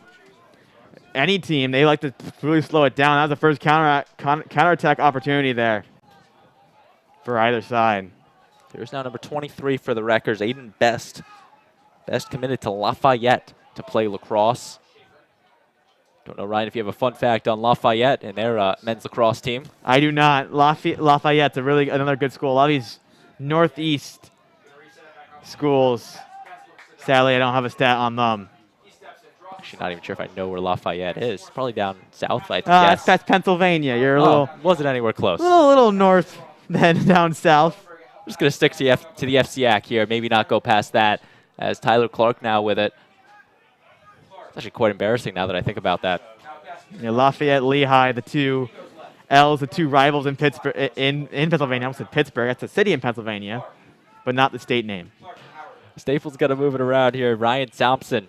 any team. They like to really slow it down. That was the first counterattack opportunity there for either side. Here's now number 23 for the Wreckers, Aiden Best. Best committed to Lafayette to play lacrosse. Don't know, Ryan, if you have a fun fact on Lafayette and their men's lacrosse team. I do not. Lafayette's another good school. A lot of these Northeast schools, sadly, I don't have a stat on them. Actually, not even sure if I know where Lafayette is. Probably down south, I guess. That's Pennsylvania. You're a wasn't anywhere close. A little north than down south. I'm just going to stick to the FCIAC here, maybe not go past that, as Tyler Clark now with it. It's actually quite embarrassing now that I think about that. Yeah, Lafayette, Lehigh, the two L's, the two rivals in Pittsburgh, in Pennsylvania. I almost said Pittsburgh. That's a city in Pennsylvania, but not the state name. Staples got to move it around here. Ryan Thompson.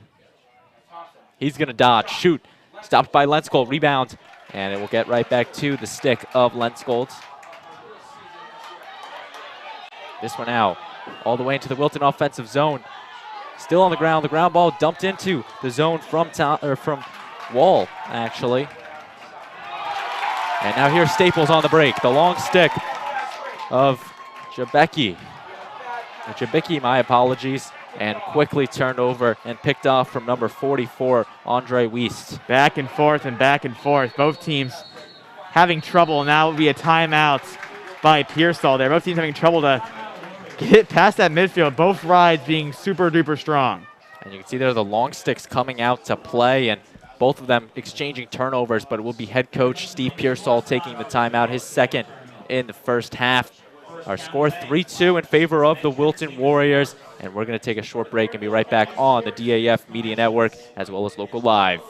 He's going to dodge, shoot. Stopped by Lenskold, rebound, and it will get right back to the stick of Lenskold. This one out, all the way into the Wilton offensive zone. Still on the ground ball dumped into the zone from Wall, actually. And now here's Staples on the break. The long stick of Jabecki. My apologies. And quickly turned over and picked off from number 44, Andre Wiest. Back and forth and back and forth. Both teams having trouble. Now will be a timeout by Pearsall there. Both teams having trouble to get past that midfield. Both rides being super duper strong. And you can see there the long sticks coming out to play, and both of them exchanging turnovers, but it will be head coach Steve Pearsall taking the timeout, his second in the first half. Our score 3-2 in favor of the Wilton Warriors. And we're going to take a short break and be right back on the DAF Media Network as well as Local Live.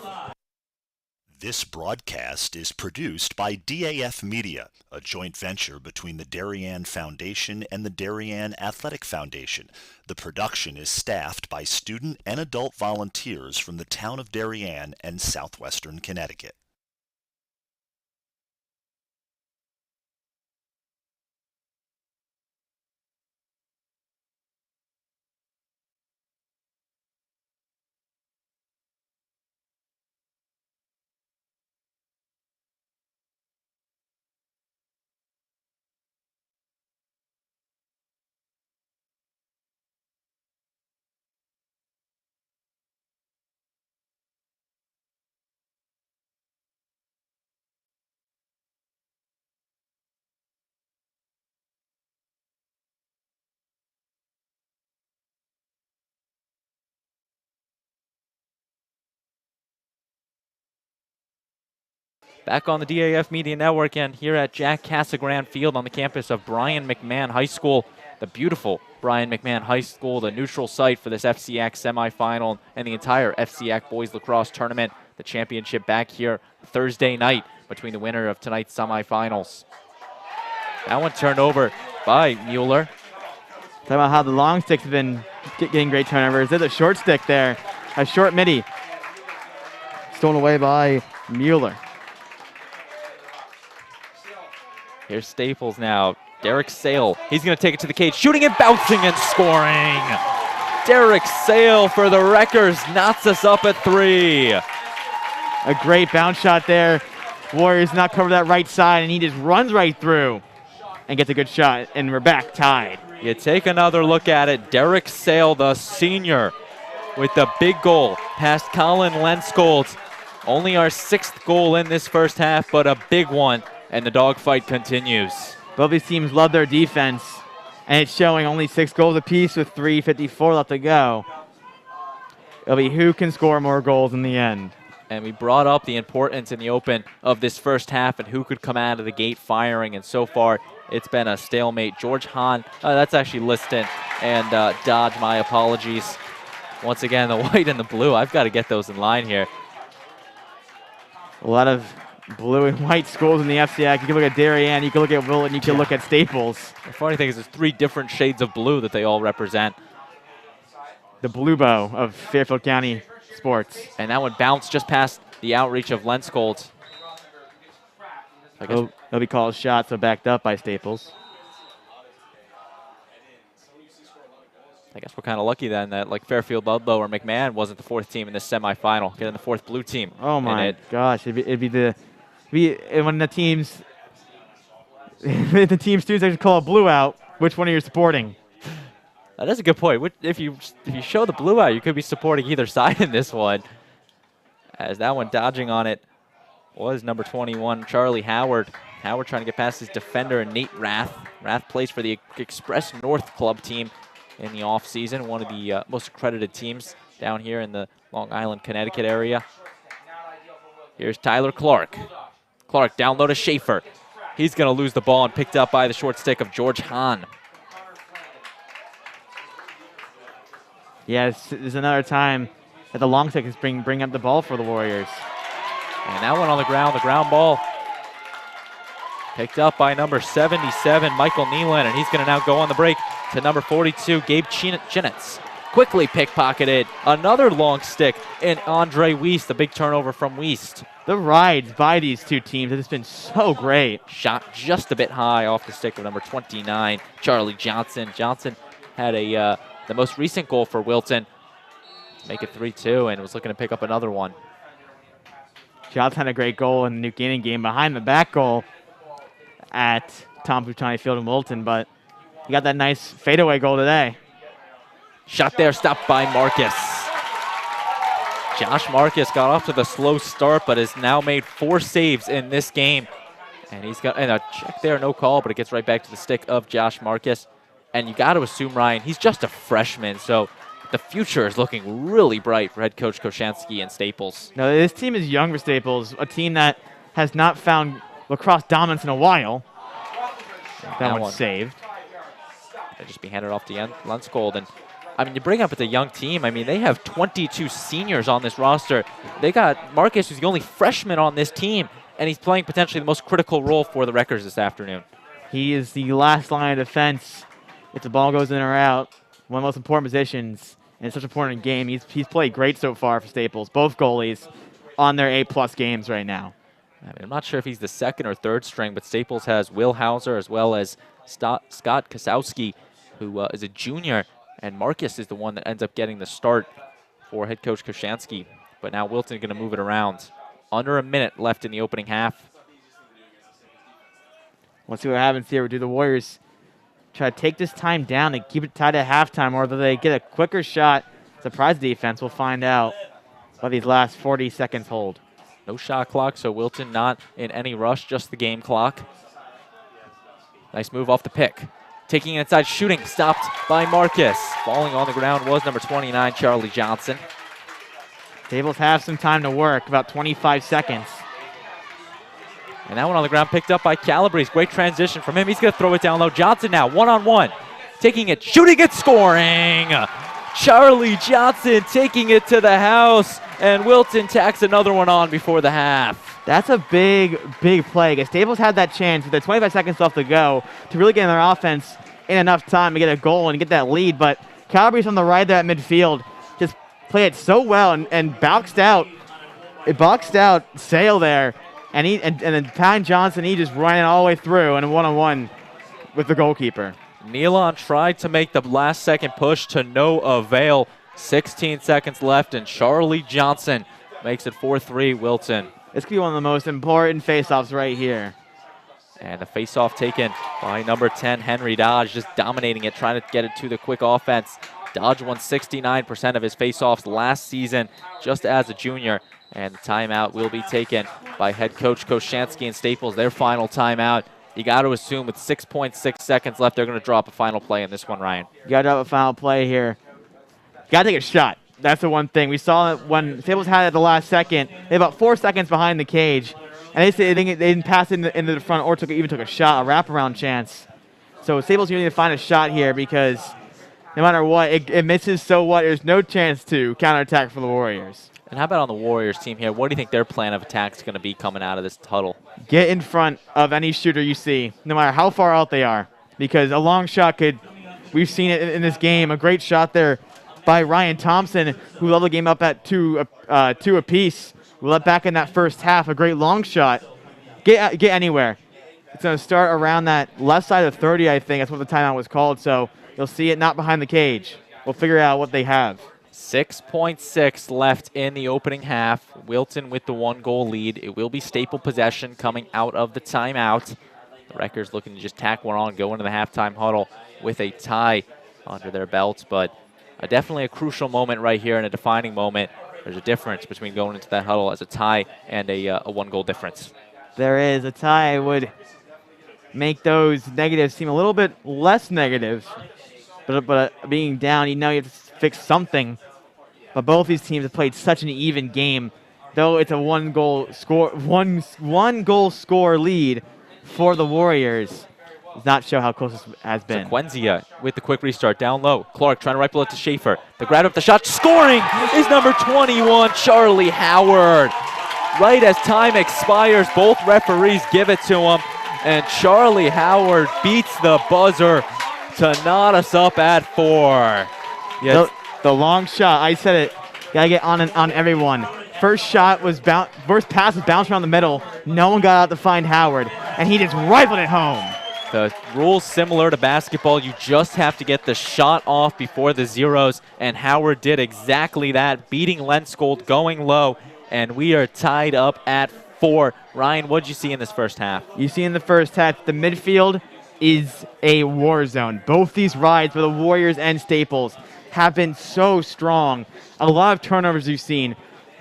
This broadcast is produced by DAF Media, a joint venture between the Darien Foundation and the Darien Athletic Foundation. The production is staffed by student and adult volunteers from the town of Darien and southwestern Connecticut. Back on the DAF Media Network and here at Jack Casagrande Field on the campus of Brien McMahon High School. The beautiful Brien McMahon High School, the neutral site for this FCIAC semifinal and the entire FCIAC Boys Lacrosse Tournament. The championship back here Thursday night between the winner of tonight's semifinals. That one turned over by Mueller. Talking about how the long sticks have been getting great turnovers. There's a short stick there, a short midi. Stolen away by Mueller. Here's Staples now. Derek Sale. He's going to take it to the cage, shooting and bouncing and scoring. Derek Sale for the Wreckers knots us up at 3. A great bounce shot there. Warriors not cover that right side, and he just runs right through and gets a good shot, and we're back tied. You take another look at it. Derek Sale, the senior, with the big goal past Colin Lenskold. Only our 6th goal in this first half, but a big one. And the dogfight continues. Both these teams love their defense, and it's showing only 6 goals apiece with 3:54 left to go. It'll be who can score more goals in the end. And we brought up the importance in the open of this first half and who could come out of the gate firing, and so far it's been a stalemate. George Hahn, that's actually Liston, and Dodge, my apologies. Once again, the white and the blue, I've got to get those in line here. A lot of blue and white schools in the FCIAC. You can look at Darien, you can look at Wilton, you can look at Staples. The funny thing is there's 3 different shades of blue that they all represent. The blue bow of Fairfield County sports. And that one bounced just past the outreach of Lenskold. They'll be called shots, so backed up by Staples. I guess we're kind of lucky then that like Fairfield, Ludlow, or McMahon wasn't the 4th team in this semifinal, getting the 4th blue team. Oh my gosh, it'd be when the teams the team students actually call a blue out, which one are you supporting? That is a good point. If you show the blue out, you could be supporting either side in this one. As that one dodging on it was number 21, Charlie Howard. Howard trying to get past his defender, Nate Rath. Rath plays for the Express North Club team in the offseason, one of the most accredited teams down here in the Long Island, Connecticut area. Here's Tyler Clark. Clark down low to Schaefer. He's going to lose the ball and picked up by the short stick of George Hahn. Yes, there's another time that the long stick is bring up the ball for the Warriors. And that one on the ground ball. Picked up by number 77, Michael Nealon, and he's going to now go on the break to number 42, Gabe Chinitz. Quickly pickpocketed. Another long stick, and Andre Wiest, the big turnover from Wiest. The rides by these two teams have just been so great. Shot just a bit high off the stick of number 29, Charlie Johnson. Johnson had the most recent goal for Wilton. Make it 3-2, and was looking to pick up another one. Johnson had a great goal in the New Canaan game behind the back goal at Tom Futani Field in Wilton, but he got that nice fadeaway goal today. Shot there, stopped by Marcus. Josh Marcus got off to the slow start, but has now made 4 saves in this game. And he's got a check there, no call, but it gets right back to the stick of Josh Marcus. And you got to assume, Ryan, he's just a freshman, so the future is looking really bright for head coach Koshansky and Staples. No, this team is young for Staples, a team that has not found lacrosse dominance in a while. That one's saved. It'll just be handed off to Lenskold. And I mean, you bring up it's a young team. I mean, they have 22 seniors on this roster. They got Marcus, who's the only freshman on this team, and he's playing potentially the most critical role for the Wreckers this afternoon. He is the last line of defense. If the ball goes in or out, one of the most important positions in such an important game. He's played great so far for Staples. Both goalies on their A+ games right now. I mean, I'm not sure if he's the second or third string, but Staples has Will Hauser as well as Scott Kasowski, who is a junior, and Marcus is the one that ends up getting the start for head coach Koshansky. But now Wilton going to move it around. Under a minute left in the opening half. Let's see what happens here. Do the Warriors try to take this time down and keep it tied at halftime, or do they get a quicker shot? Surprise defense. We'll find out what these last 40 seconds hold. No shot clock, so Wilton not in any rush, just the game clock. Nice move off the pick. Taking it inside, shooting, stopped by Marcus. Falling on the ground was number 29, Charlie Johnson. Staples have some time to work, about 25 seconds. And that one on the ground picked up by Calabrese. Great transition from him. He's going to throw it down low. Johnson now, one-on-one. Taking it, shooting it, scoring. Charlie Johnson taking it to the house. And Wilton tacks another one on before the half. That's a big, big play. Because Staples had that chance with the 25 seconds left to go to really get in their offense in enough time to get a goal and get that lead. But Calabrese on the right there at midfield just played it so well and boxed out. It boxed out Sale there. And then Pat Johnson, he just ran it all the way through and a one-on-one with the goalkeeper. Nealon tried to make the last-second push to no avail. 16 seconds left, and Charlie Johnson makes it 4-3 Wilton. This could be one of the most important faceoffs right here. And the faceoff taken by number 10, Henry Dodge, just dominating it, trying to get it to the quick offense. Dodge won 69% of his faceoffs last season just as a junior. And the timeout will be taken by head coach Koshansky and Staples, their final timeout. You got to assume with 6.6 seconds left, they're going to drop a final play in this one, Ryan. You got to drop a final play here. You got to take a shot. That's the one thing. We saw it when Staples had it at the last second. They about 4 seconds behind the cage. And they didn't pass it into the front or even took a shot, a wraparound chance. So Staples need to find a shot here because no matter what, it misses, so what? There's no chance to counterattack for the Warriors. And how about on the Warriors team here? What do you think their plan of attack is going to be coming out of this huddle? Get in front of any shooter you see, no matter how far out they are. Because a long shot we've seen it in this game, a great shot there by Ryan Thompson, who leveled the game up at two apiece. We let back in that first half, a great long shot. Get anywhere. It's going to start around that left side of 30, I think. That's what the timeout was called. So you'll see it not behind the cage. We'll figure out what they have. 6.6 left in the opening half. Wilton with the 1-goal lead. It will be Staple possession coming out of the timeout. The Wreckers looking to just tack one on, go into the halftime huddle with a tie under their belts. But definitely a crucial moment right here and a defining moment. There's a difference between going into that huddle as a tie and a 1-goal difference. There is. A tie would make those negatives seem a little bit less negative. But being down, you have to fix something. But both these teams have played such an even game. Though it's a one-goal score lead for the Warriors, does not show how close this has been. Sequenzia with the quick restart down low. Clark trying to rifle it to Schaefer. The grab up the shot, scoring is number 21, Charlie Howard. Right as time expires, both referees give it to him, and Charlie Howard beats the buzzer to knot us up at 4. Yes. The long shot, I said it, gotta get on everyone. First pass was bounced around the middle. No one got out to find Howard, and he just rifled it home. The rules similar to basketball. You just have to get the shot off before the zeros, and Howard did exactly that, beating Lenskold, going low, and we are tied up at 4. Ryan, what did you see in this first half? You see in the first half, the midfield is a war zone. Both these rides for the Warriors and Staples have been so strong. A lot of turnovers you've seen.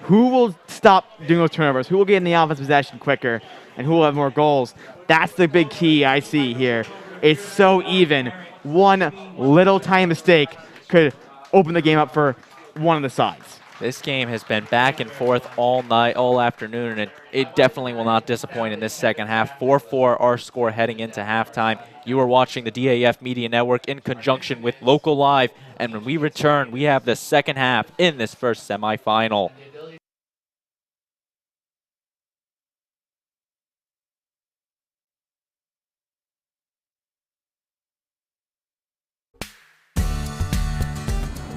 Who will stop doing those turnovers? Who will get in the offense possession quicker? And who will have more goals? That's the big key I see here. It's so even. One little tiny mistake could open the game up for one of the sides. This game has been back and forth all night, all afternoon, and it definitely will not disappoint in this second half. 4-4 our score heading into halftime. You are watching the DAF Media Network in conjunction with Local Live, and when we return, we have the second half in this first semifinal.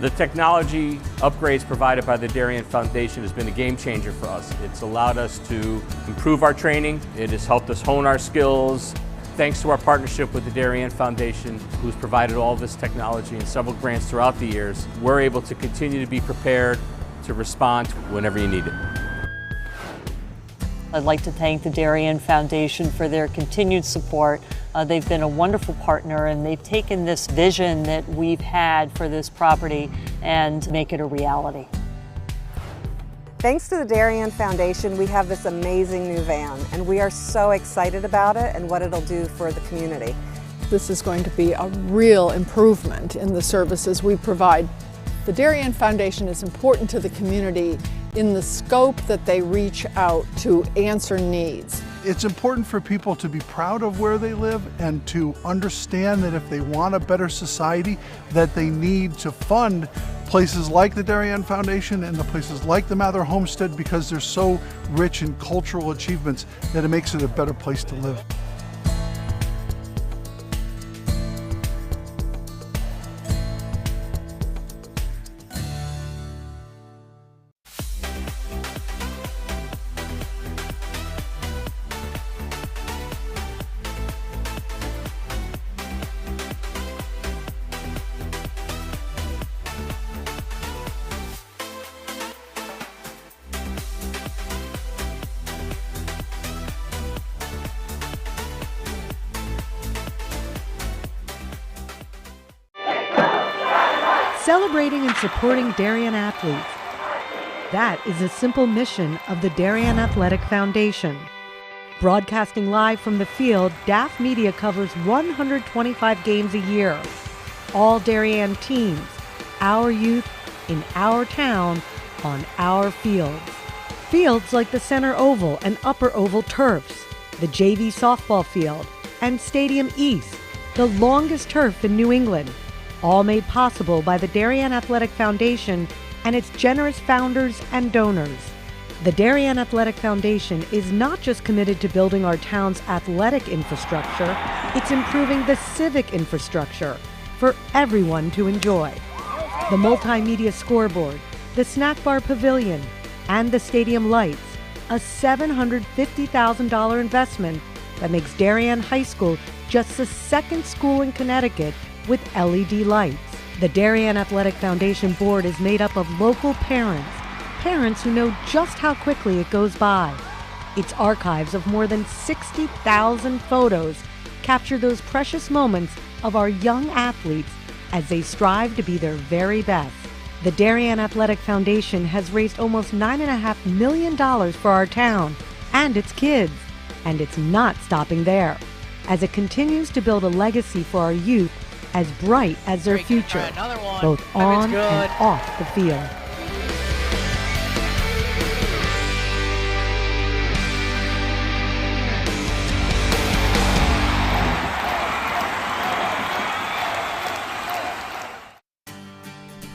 The technology upgrades provided by the Darien Foundation has been a game changer for us. It's allowed us to improve our training. It has helped us hone our skills. Thanks to our partnership with the Darien Foundation, who's provided all this technology and several grants throughout the years, we're able to continue to be prepared to respond whenever you need it. I'd like to thank the Darien Foundation for their continued support. They've been a wonderful partner, and they've taken this vision that we've had for this property and make it a reality. Thanks to the Darien Foundation, we have this amazing new van, and we are so excited about it and what it'll do for the community. This is going to be a real improvement in the services we provide. The Darien Foundation is important to the community in the scope that they reach out to answer needs. It's important for people to be proud of where they live and to understand that if they want a better society, that they need to fund places like the Darien Foundation and the places like the Mather Homestead, because they're so rich in cultural achievements that it makes it a better place to live. Celebrating and supporting Darien athletes. That is a simple mission of the Darien Athletic Foundation. Broadcasting live from the field, DAF Media covers 125 games a year. All Darien teams, our youth, in our town, on our fields. Fields like the Center Oval and Upper Oval turfs, the JV softball field, and Stadium East, the longest turf in New England. All made possible by the Darien Athletic Foundation and its generous founders and donors. The Darien Athletic Foundation is not just committed to building our town's athletic infrastructure, it's improving the civic infrastructure for everyone to enjoy. The multimedia scoreboard, the snack bar pavilion, and the stadium lights, a $750,000 investment that makes Darien High School just the second school in Connecticut with LED lights. The Darien Athletic Foundation board is made up of local parents who know just how quickly it goes by. Its archives of more than 60,000 photos capture those precious moments of our young athletes as they strive to be their very best. The Darien Athletic Foundation has raised almost $9.5 million for our town and its kids, and it's not stopping there, as it continues to build a legacy for our youth as bright as their future, both on and off the field.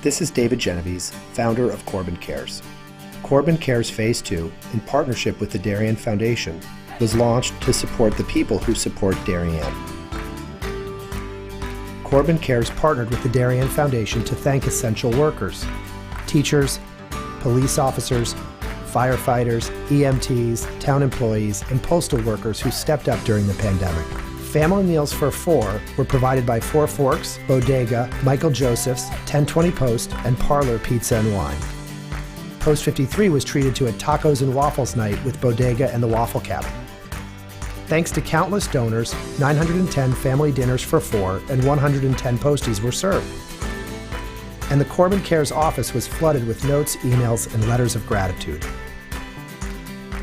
This is David Genovese, founder of Corbin Cares. Corbin Cares Phase 2, in partnership with the Darien Foundation, was launched to support the people who support Darien. Corbin Cares partnered with the Darien Foundation to thank essential workers, teachers, police officers, firefighters, EMTs, town employees, and postal workers who stepped up during the pandemic. Family meals for four were provided by Four Forks, Bodega, Michael Joseph's, 1020 Post, and Parlor Pizza and Wine. Post 53 was treated to a tacos and waffles night with Bodega and the Waffle Cabin. Thanks to countless donors, 910 family dinners for four and 110 posties were served. And the Corbin Cares office was flooded with notes, emails, and letters of gratitude.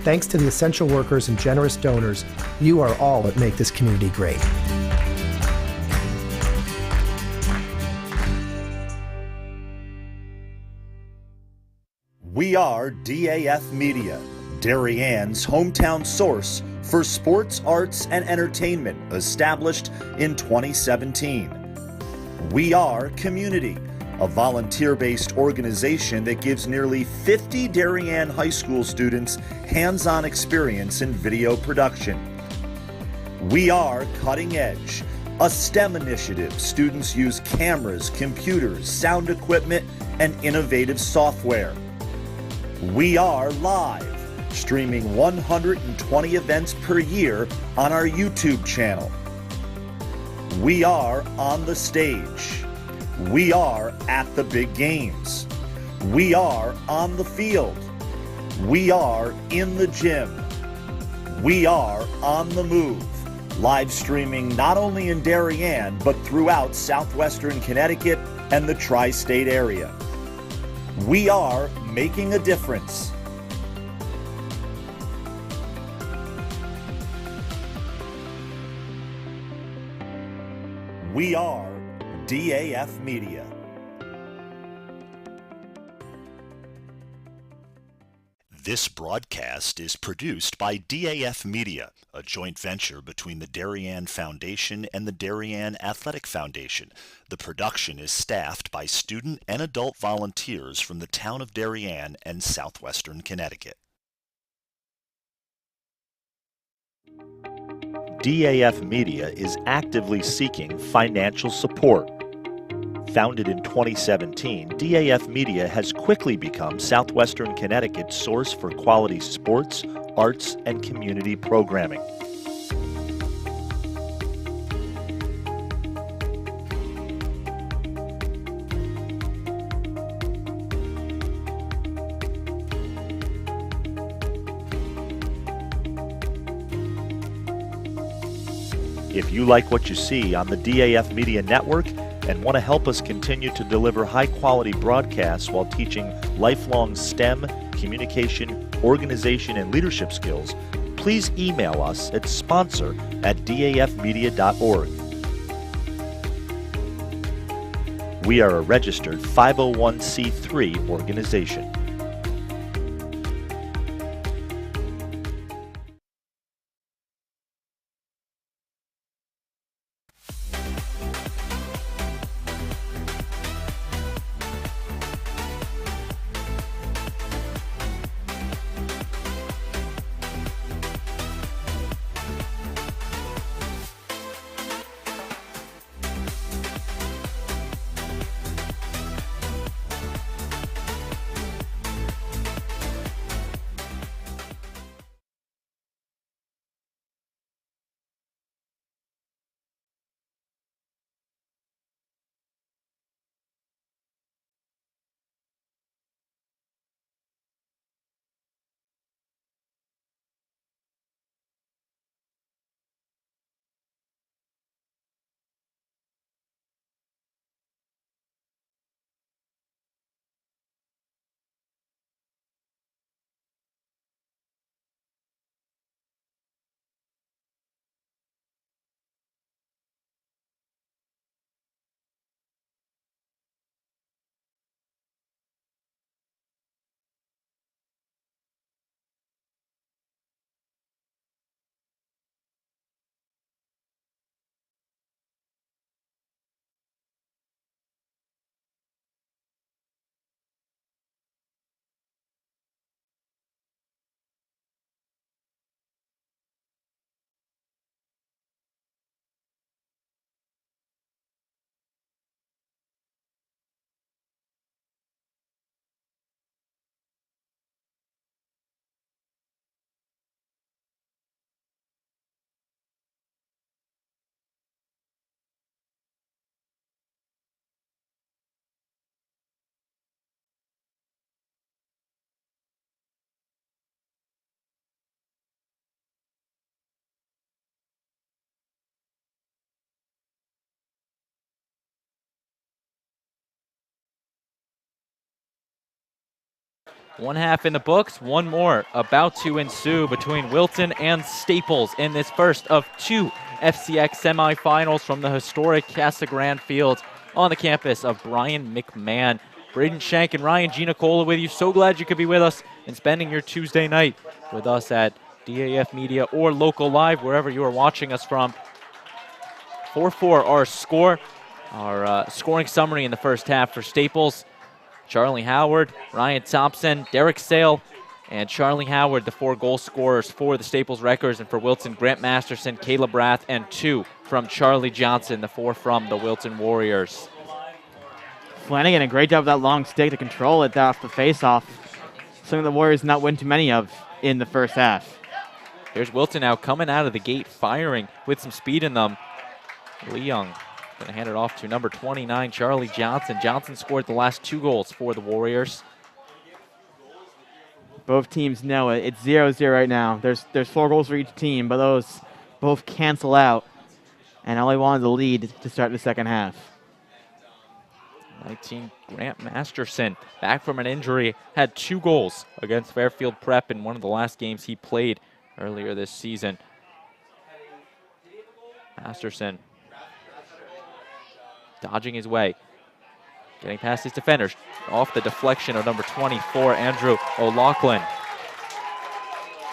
Thanks to the essential workers and generous donors, you are all that make this community great. We are DAF Media, Darien's hometown source for sports, arts, and entertainment, established in 2017. We Are Community, a volunteer-based organization that gives nearly 50 Darien High School students hands-on experience in video production. We Are Cutting Edge, a STEM initiative. Students use cameras, computers, sound equipment, and innovative software. We Are Live, streaming 120 events per year on our YouTube channel. We Are On the Stage. We Are At the Big Games. We Are On the Field. We Are In the Gym. We Are On the Move. Live streaming not only in Darien, but throughout southwestern Connecticut and the tri-state area. We are making a difference. We are DAF Media. This broadcast is produced by DAF Media, a joint venture between the Darien Foundation and the Darien Athletic Foundation. The production is staffed by student and adult volunteers from the town of Darien and southwestern Connecticut. DAF Media is actively seeking financial support. Founded in 2017, DAF Media has quickly become southwestern Connecticut's source for quality sports, arts, and community programming. If you like what you see on the DAF Media Network and want to help us continue to deliver high-quality broadcasts while teaching lifelong STEM, communication, organization, and leadership skills, please email us at sponsor@dafmedia.org. We are a registered 501c3 organization. One half in the books, one more about to ensue between Wilton and Staples in this first of two FCIAC semifinals from the historic Casagrande field on the campus of Brien McMahon. Braden Shank and Ryan Giannicola with you. So glad you could be with us and spending your Tuesday night with us at DAF Media or Local Live, wherever you are watching us from. 4-4 our score. Our scoring summary in the first half for Staples. Charlie Howard, Ryan Thompson, Derek Sale, and Charlie Howard, the 4 goal scorers for the Staples Wreckers, and for Wilton, Grant Masterson, Caleb Rath, and 2 from Charlie Johnson, the 4 from the Wilton Warriors. Flanagan, a great job with that long stick to control it off the face-off. Something the Warriors not win too many of in the first half. Here's Wilton now coming out of the gate, firing with some speed in them. Lee Young going to hand it off to number 29, Charlie Johnson. Johnson scored the last 2 goals for the Warriors. Both teams know it. It's 0-0 right now. There's 4 goals for each team, but those both cancel out. And all they want is a lead to start the second half. 19, Grant Masterson, back from an injury, had 2 goals against Fairfield Prep in one of the last games he played earlier this season. Masterson dodging his way, getting past his defenders, off the deflection of number 24, Andrew O'Loughlin.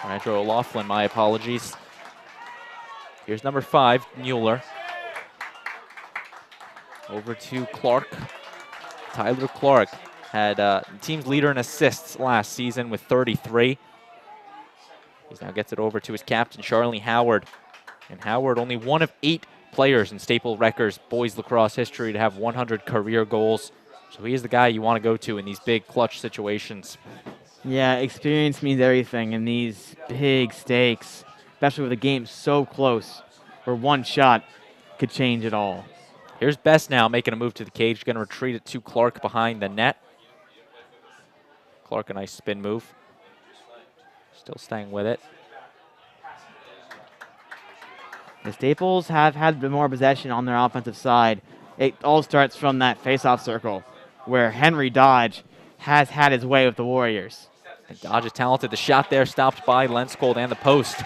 Andrew O'Loughlin, my apologies. Here's number 5, Mueller. Over to Clark. Tyler Clark had the team's leader in assists last season with 33. He now gets it over to his captain, Charlie Howard. And Howard, only one of 8 players in Staples Wreckers boys lacrosse history to have 100 career goals. So he is the guy you want to go to in these big clutch situations. Yeah, experience means everything in these big stakes, especially with a game so close where one shot could change it all. Here's Best now making a move to the cage, going to retreat it to Clark behind the net. Clark, a nice spin move. Still staying with it. The Staples have had more possession on their offensive side. It all starts from that face-off circle where Henry Dodge has had his way with the Warriors. And Dodge is talented. The shot there stopped by Lenskold and the post.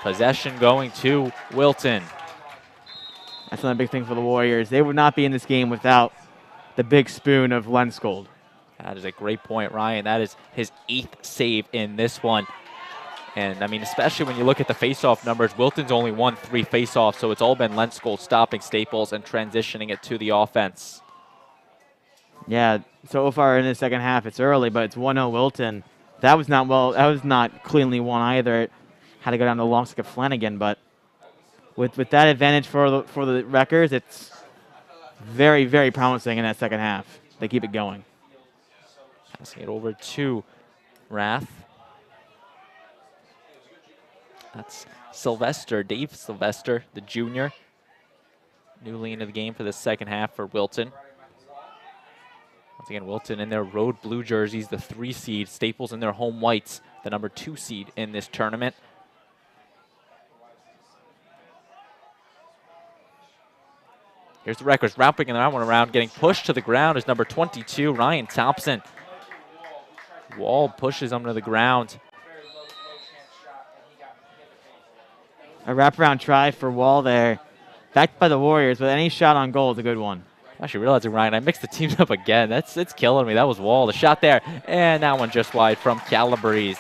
Possession going to Wilton. That's another big thing for the Warriors. They would not be in this game without the big spoon of Lenskold. That is a great point, Ryan. That is his 8th save in this one. And, I mean, especially when you look at the face-off numbers, Wilton's only won 3 face-offs, so it's all been Lenskold stopping Staples and transitioning it to the offense. Yeah, so far in the second half, it's early, but it's 1-0 Wilton. That was not cleanly won either. It had to go down to the long stick of Flanagan, but with that advantage for the Wreckers, it's very, very promising in that second half. They keep it going. Passing it over to Rath. That's Sylvester, Dave Sylvester, the junior. Newly into the game for the second half for Wilton. Once again, Wilton in their road blue jerseys, the 3 seed. Staples in their home whites, the number 2 seed in this tournament. Here's the Wreckers wrapping that one around, getting pushed to the ground is number 22, Ryan Thompson. Wall pushes him to the ground. A wraparound try for Wall there. Backed by the Warriors, but any shot on goal is a good one. Actually realizing, Ryan, I mixed the teams up again. It's killing me. That was Wall. The shot there, and that one just wide from Calabrese.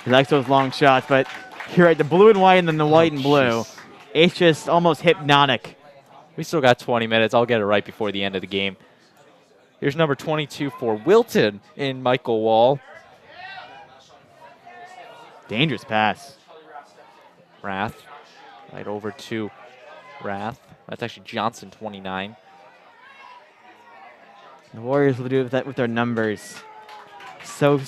He likes those long shots, but you're right, the blue and white and then the white and blue. It's just almost hypnotic. We still got 20 minutes. I'll get it right before the end of the game. Here's number 22 for Wilton in Michael Wall. Dangerous pass. Rath, right over to Rath. That's actually Johnson, 29. The Warriors will do that with their numbers. So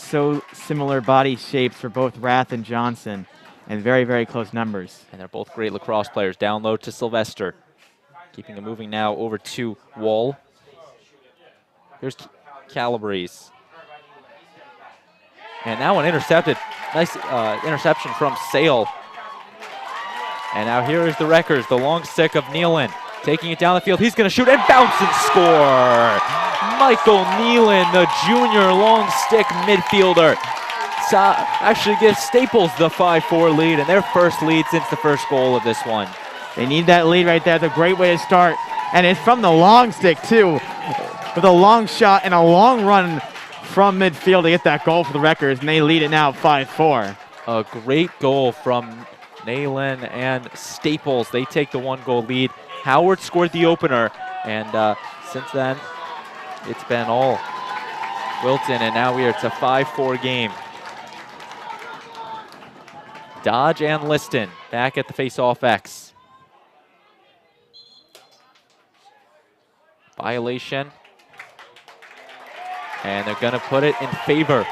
similar body shapes for both Rath and Johnson, and very, very close numbers. And they're both great lacrosse players. Down low to Sylvester. Keeping it moving now over to Wall. Here's Calabrese. And that one intercepted. Nice interception from Sale. And now here is the Wreckers, the long stick of Nealon. Taking it down the field. He's going to shoot and bounce and score. Michael Nealon, the junior long stick midfielder. Actually gives Staples the 5-4 lead and their first lead since the first goal of this one. They need that lead right there. It's a great way to start. And it's from the long stick, too. With a long shot and a long run from midfield to get that goal for the Wreckers. And they lead it now 5-4. A great goal from Nayland and Staples. They take the 1-goal lead. Howard scored the opener, and since then, it's been all Wilton, and now it's a 5-4 game. Dodge and Liston back at the face-off X. Violation. And they're going to put it in favor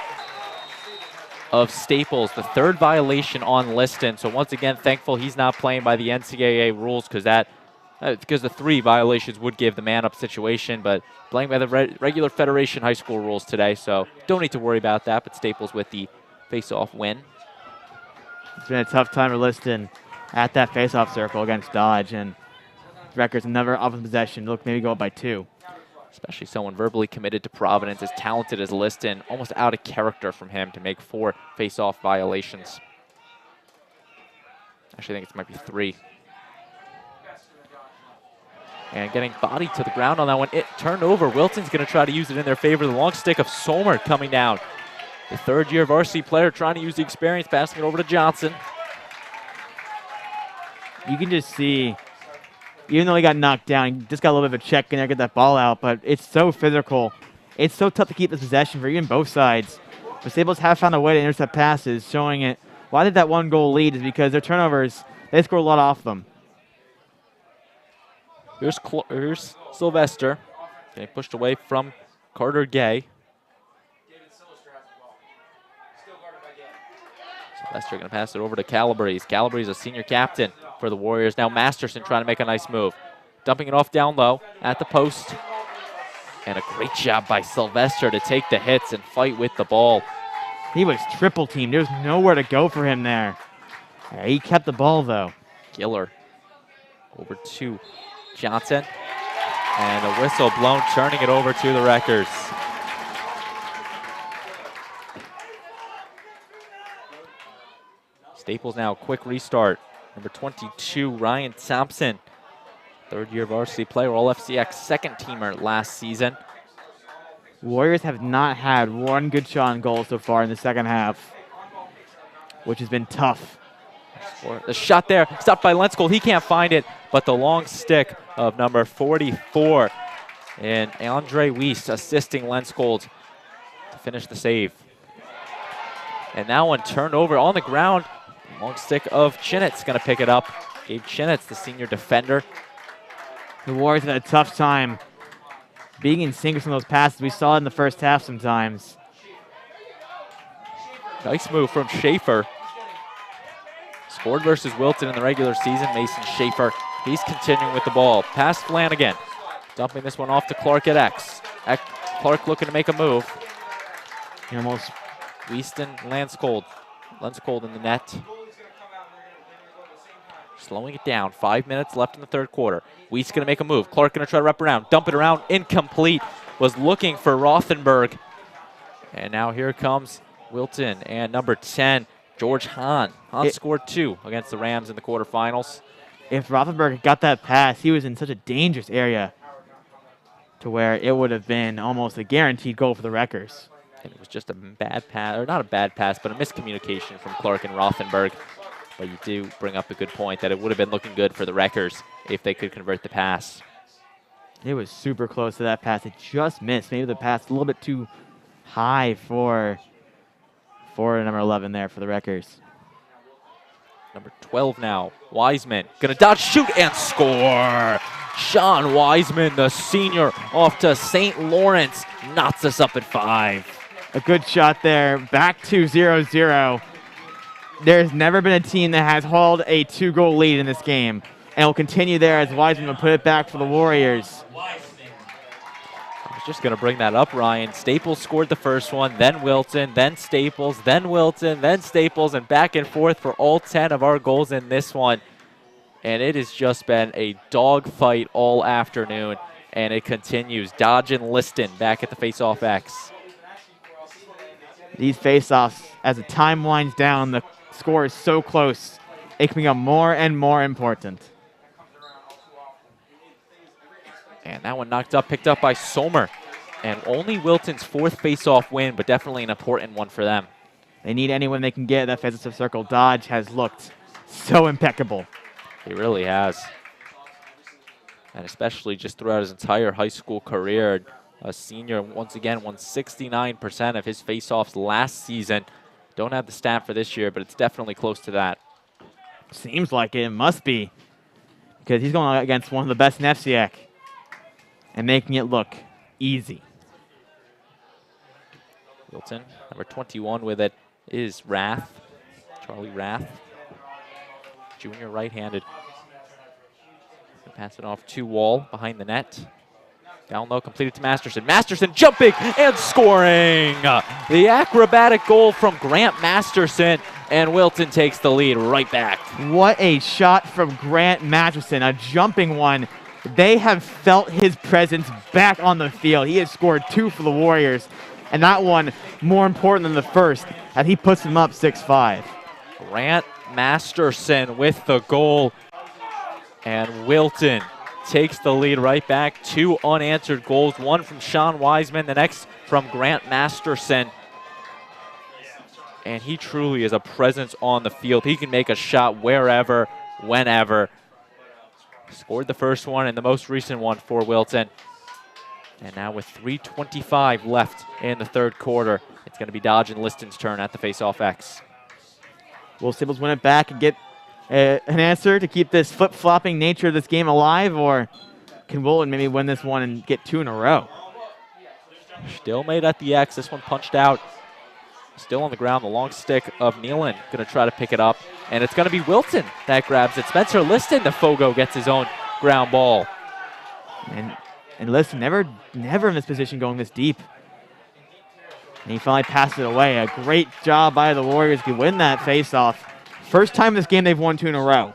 of Staples. The third violation on Liston. So once again, thankful he's not playing by the NCAA rules because the 3 violations would give the man-up situation, but playing by the regular Federation high school rules today. So don't need to worry about that, but Staples with the face-off win. It's been a tough time for Liston at that face-off circle against Dodge, and Rutgers never off in possession. Look, maybe go up by 2. Especially someone verbally committed to Providence, as talented as Liston, almost out of character from him to make 4 face-off violations. Actually, I think it might be 3. And getting bodied to the ground on that one. It turned over. Wilton's going to try to use it in their favor. The long stick of Sommer coming down. The third-year varsity player trying to use the experience, passing it over to Johnson. You can just see, even though he got knocked down, he just got a little bit of a check in there, get that ball out, but it's so physical. It's so tough to keep the possession for even both sides. But Staples have found a way to intercept passes, showing it. Why did that 1-goal lead is because their turnovers, they score a lot off them. Here's Sylvester, getting pushed away from Carter Gay. Sylvester going to pass it over to Calabrese. Calabrese, a senior captain for the Warriors. Now Masterson trying to make a nice move. Dumping it off down low at the post. And a great job by Sylvester to take the hits and fight with the ball. He was triple teamed. There was nowhere to go for him there. He kept the ball, though. Giller over to Johnson. And a whistle blown, turning it over to the Wreckers. Staples now, quick restart. Number 22, Ryan Thompson. Third-year varsity player, all FCIAC second-teamer last season. Warriors have not had one good shot on goal so far in the second half, which has been tough. The shot there, stopped by Lenskold. He can't find it, but the long stick of number 44. And Andre Weiss assisting Lenskold to finish the save. And that one turned over on the ground. Long stick of Chinitz going to pick it up. Gabe Chinitz, the senior defender. The Warriors had a tough time being in sync with some of those passes. We saw it in the first half sometimes. Nice move from Schaefer. Scored versus Wilton in the regular season. Mason Schaefer, he's continuing with the ball. Past Flanagan. Dumping this one off to Clark at X. Clark looking to make a move. He almost. Wieston, Lenskold in the net. Slowing it down. 5 minutes left in the third quarter. Weiss going to make a move. Clark going to try to wrap around. Dump it around. Incomplete. Was looking for Rothenberg. And now here comes Wilton and number 10, George Hahn. Hahn scored 2 against the Rams in the quarterfinals. If Rothenberg got that pass, he was in such a dangerous area to where it would have been almost a guaranteed goal for the Wreckers. And it was just a bad pass, or not a bad pass, but a miscommunication from Clark and Rothenberg. But you do bring up a good point that it would have been looking good for the Wreckers if they could convert the pass. It was super close to that pass. It just missed. Maybe the pass a little bit too high for number 11 there for the Wreckers. Number 12 now, Wiseman. Gonna dodge, shoot, and score! Sean Wiseman, the senior, off to St. Lawrence, knots us up at 5. A good shot there. Back to 0-0. There's never been a team that has hauled a 2-goal lead in this game. And will continue there as Wiseman will put it back for the Warriors. I was just going to bring that up, Ryan. Staples scored the first one, then Wilton, then Staples, then Wilton, then Staples, and back and forth for all 10 of our goals in this one. And it has just been a dogfight all afternoon, and it continues. Dodge and Liston back at the face-off X. These face-offs, as the time winds down, the score is so close, it can become more and more important. And that one knocked up, picked up by Sommer. And only Wilton's 4th face-off win, but definitely an important one for them. They need anyone they can get at that offensive circle. Dodge has looked so impeccable. He really has. And especially just throughout his entire high school career, a senior once again won 69% of his faceoffs last season. Don't have the stat for this year, but it's definitely close to that. Seems like it must be, because he's going against one of the best in FCIAC and making it look easy. Wilton, number 21 with it is Rath, Charlie Rath, junior right-handed. Pass it off to Wall behind the net. Down low, completed to Masterson. Masterson jumping and scoring! The acrobatic goal from Grant Masterson, and Wilton takes the lead right back. What a shot from Grant Masterson, a jumping one. They have felt his presence back on the field. He has scored 2 for the Warriors, and that one more important than the first, as he puts them up 6-5. Grant Masterson with the goal, and Wilton takes the lead right back. 2 unanswered goals, one from Sean Wiseman, the next from Grant Masterson. And he truly is a presence on the field. He can make a shot wherever, whenever. Scored the first one and the most recent one for Wilton. And now with 3:25 left in the third quarter, it's going to be Dodge and Liston's turn at the face-off X. Will Sibbles win it back and get an answer to keep this flip-flopping nature of this game alive, or can Wilton maybe win this one and get 2 in a row? Still made at the X. This one punched out. Still on the ground. The long stick of Nealon going to try to pick it up. And it's going to be Wilton that grabs it. Spencer Liston, the Fogo, gets his own ground ball. And Liston never in this position going this deep. And he finally passed it away. A great job by the Warriors to win that face-off. First time in this game they've won 2 in a row.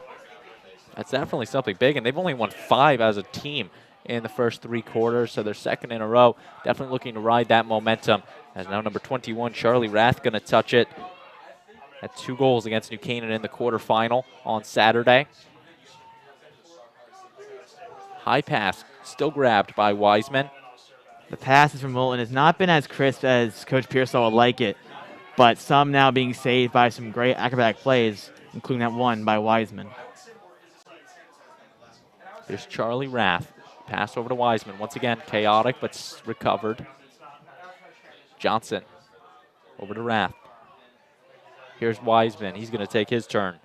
That's definitely something big, and they've only won 5 as a team in the first 3 quarters, so they're second in a row. Definitely looking to ride that momentum. As now number 21, Charlie Rath, going to touch it. Had 2 goals against New Canaan in the quarterfinal on Saturday. High pass, still grabbed by Wiseman. The passes from Wilton has not been as crisp as Coach Pearsall would like it, but some now being saved by some great acrobatic plays, including that one by Wiseman. Here's Charlie Rath. Pass over to Wiseman. Once again, chaotic, but recovered. Johnson over to Rath. Here's Wiseman. He's going to take his turn.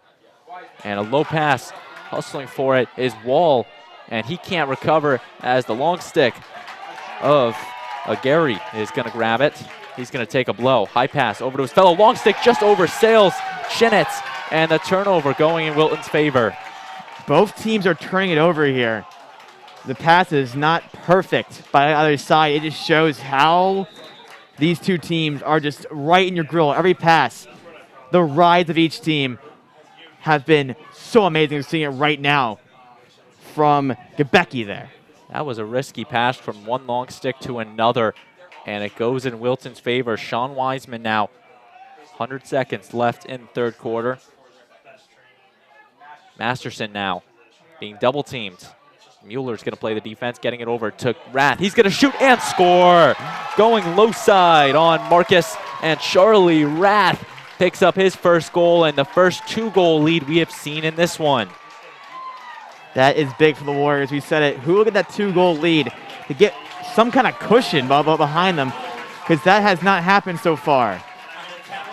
And a low pass, hustling for it, is Wall. And he can't recover as the long stick of Gary is going to grab it. He's going to take a blow. High pass over to his fellow. Long stick just over Sales. Chinitz, and the turnover going in Wilton's favor. Both teams are turning it over here. The pass is not perfect by either side. It just shows how these two teams are just right in your grill. Every pass, the rides of each team have been so amazing. We're seeing it right now from Gebecki there. That was a risky pass from one long stick to another, and it goes in Wilton's favor. Sean Wiseman now, 100 seconds left in the third quarter. Masterson now being double teamed. Mueller's going to play the defense, getting it over to Rath. He's going to shoot and score. Going low side on Marcus, and Charlie Rath picks up his first goal and the first 2-goal lead we have seen in this one. That is big for the Warriors. We said it. Who will get that 2-goal lead to get some kind of cushion behind them, because that has not happened so far.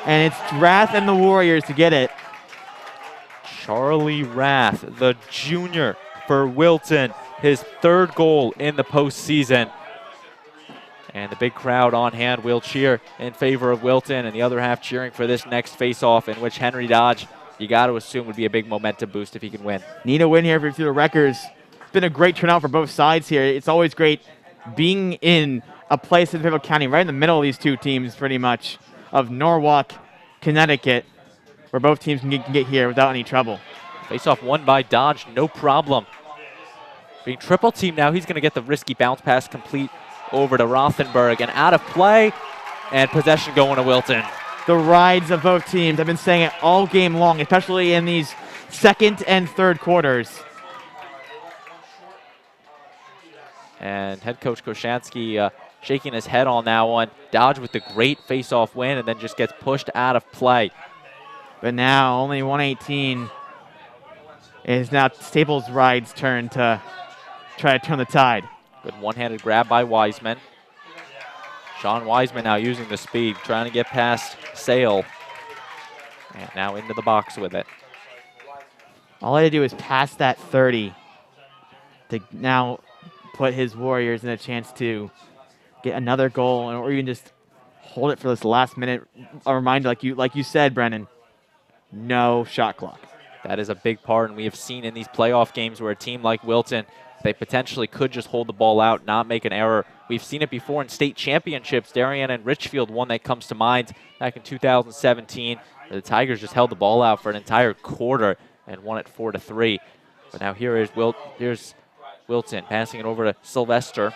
And it's Rath and the Warriors to get it. Charlie Rath, the junior for Wilton, his 3rd goal in the postseason. And the big crowd on hand will cheer in favor of Wilton, and the other half cheering for this next face-off, in which Henry Dodge, you got to assume, would be a big momentum boost if he can win. Need a win here for the Wreckers. It's been a great turnout for both sides here. It's always great being in a place in Fairfield County, right in the middle of these two teams, pretty much, of Norwalk, Connecticut, where both teams can get here without any trouble. Face-off won by Dodge, no problem. Being triple team now, he's going to get the risky bounce pass complete over to Rothenberg, and out of play, and possession going to Wilton. The rides of both teams, I've been saying it all game long, especially in these second and third quarters. And head coach Koshansky shaking his head on that one. Dodge with the great face-off win and then just gets pushed out of play. But now only 118 is now Staples Ride's turn to try to turn the tide. Good one-handed grab by Wiseman. Sean Wiseman now using the speed, trying to get past Sale. And now into the box with it. All I had to do is pass that 30 to now put his Warriors in a chance to get another goal or even just hold it for this last minute. A reminder, like you said, Brennan, no shot clock. That is a big part, and we have seen in these playoff games where a team like Wilton, they potentially could just hold the ball out, not make an error. We've seen it before in state championships. Darien and Richfield, one that comes to mind back in 2017. The Tigers just held the ball out for an entire quarter and won it 4-3. But now here's Wilton passing it over to Sylvester.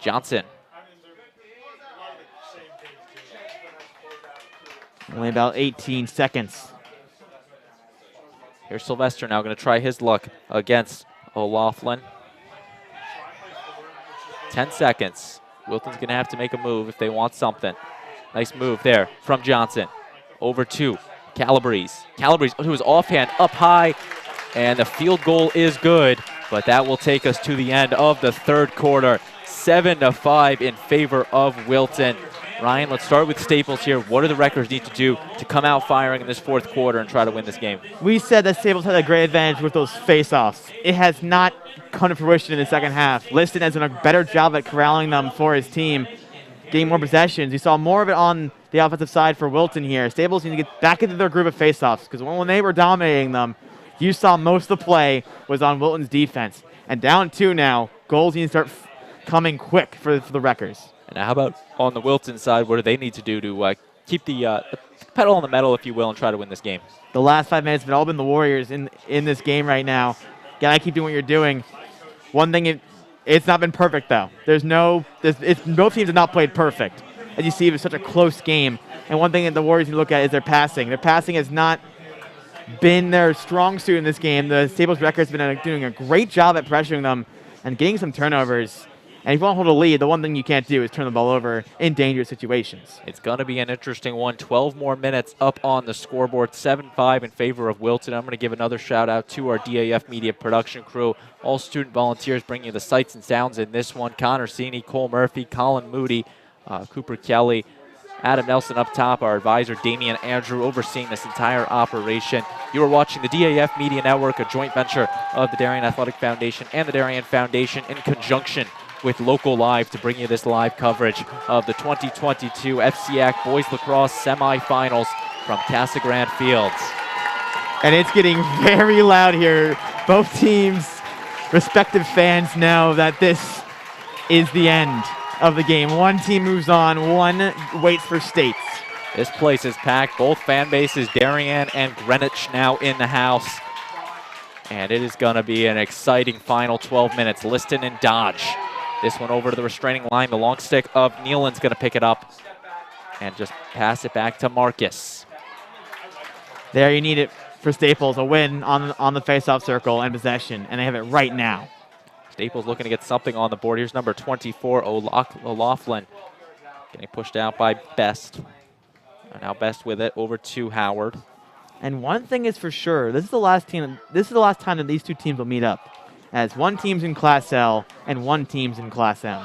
Johnson. Only about 18 seconds. Here's Sylvester now going to try his luck against O'Loughlin. 10 seconds. Wilton's going to have to make a move if they want something. Nice move there from Johnson. Over to Calabrese. Calabrese to his offhand, up high, and the field goal is good, but that will take us to the end of the third quarter. 7-5 in favor of Wilton. Ryan, let's start with Staples here. What do the Wreckers need to do to come out firing in this fourth quarter and try to win this game? We said that Staples had a great advantage with those face-offs. It has not come to fruition in the second half. Liston has done a better job at corralling them for his team, getting more possessions. You saw more of it on the offensive side for Wilton here. Staples need to get back into their group of face-offs because when they were dominating them, you saw most of the play was on Wilton's defense. And down 2 now, goals need to start coming quick for the Wreckers. And how about on the Wilton side, what do they need to do to keep the pedal on the metal, if you will, and try to win this game? The last 5 minutes have all been the Warriors in this game right now. Gotta keep doing what you're doing. One thing, it's not been perfect, though. Both teams have not played perfect. As you see, it was such a close game. And one thing that the Warriors need to look at is their passing. Their passing has not been their strong suit in this game. The Staples Wreckers have been doing a great job at pressuring them and getting some turnovers. And if you want to hold a lead, the one thing you can't do is turn the ball over in dangerous situations. It's going to be an interesting one. 12 more minutes up on the scoreboard. 7-5 in favor of Wilton. I'm going to give another shout-out to our DAF Media production crew. All student volunteers bringing you the sights and sounds in this one. Connor Sini, Cole Murphy, Colin Moody, Cooper Kelly, Adam Nelson up top, our advisor Damian Andrew overseeing this entire operation. You are watching the DAF Media Network, a joint venture of the Darien Athletic Foundation and the Darien Foundation in conjunction with Local Live to bring you this live coverage of the 2022 FCIAC Boys Lacrosse Semifinals from Casagrande Fields. And it's getting very loud here. Both teams' respective fans know that this is the end of the game. One team moves on, one waits for States. This place is packed. Both fan bases, Darien and Greenwich, now in the house. And it is going to be an exciting final 12 minutes. Liston and Dodge. This one over to the restraining line. The long stick of Nealon's going to pick it up and just pass it back to Marcus. There you need it for Staples, a win on the face-off circle and possession, and they have it right now. Staples looking to get something on the board. Here's number 24, O'Loughlin, getting pushed out by Best. And now Best with it over to Howard. And one thing is for sure, this is the last time that these two teams will meet up, as one team's in Class L and one team's in Class M.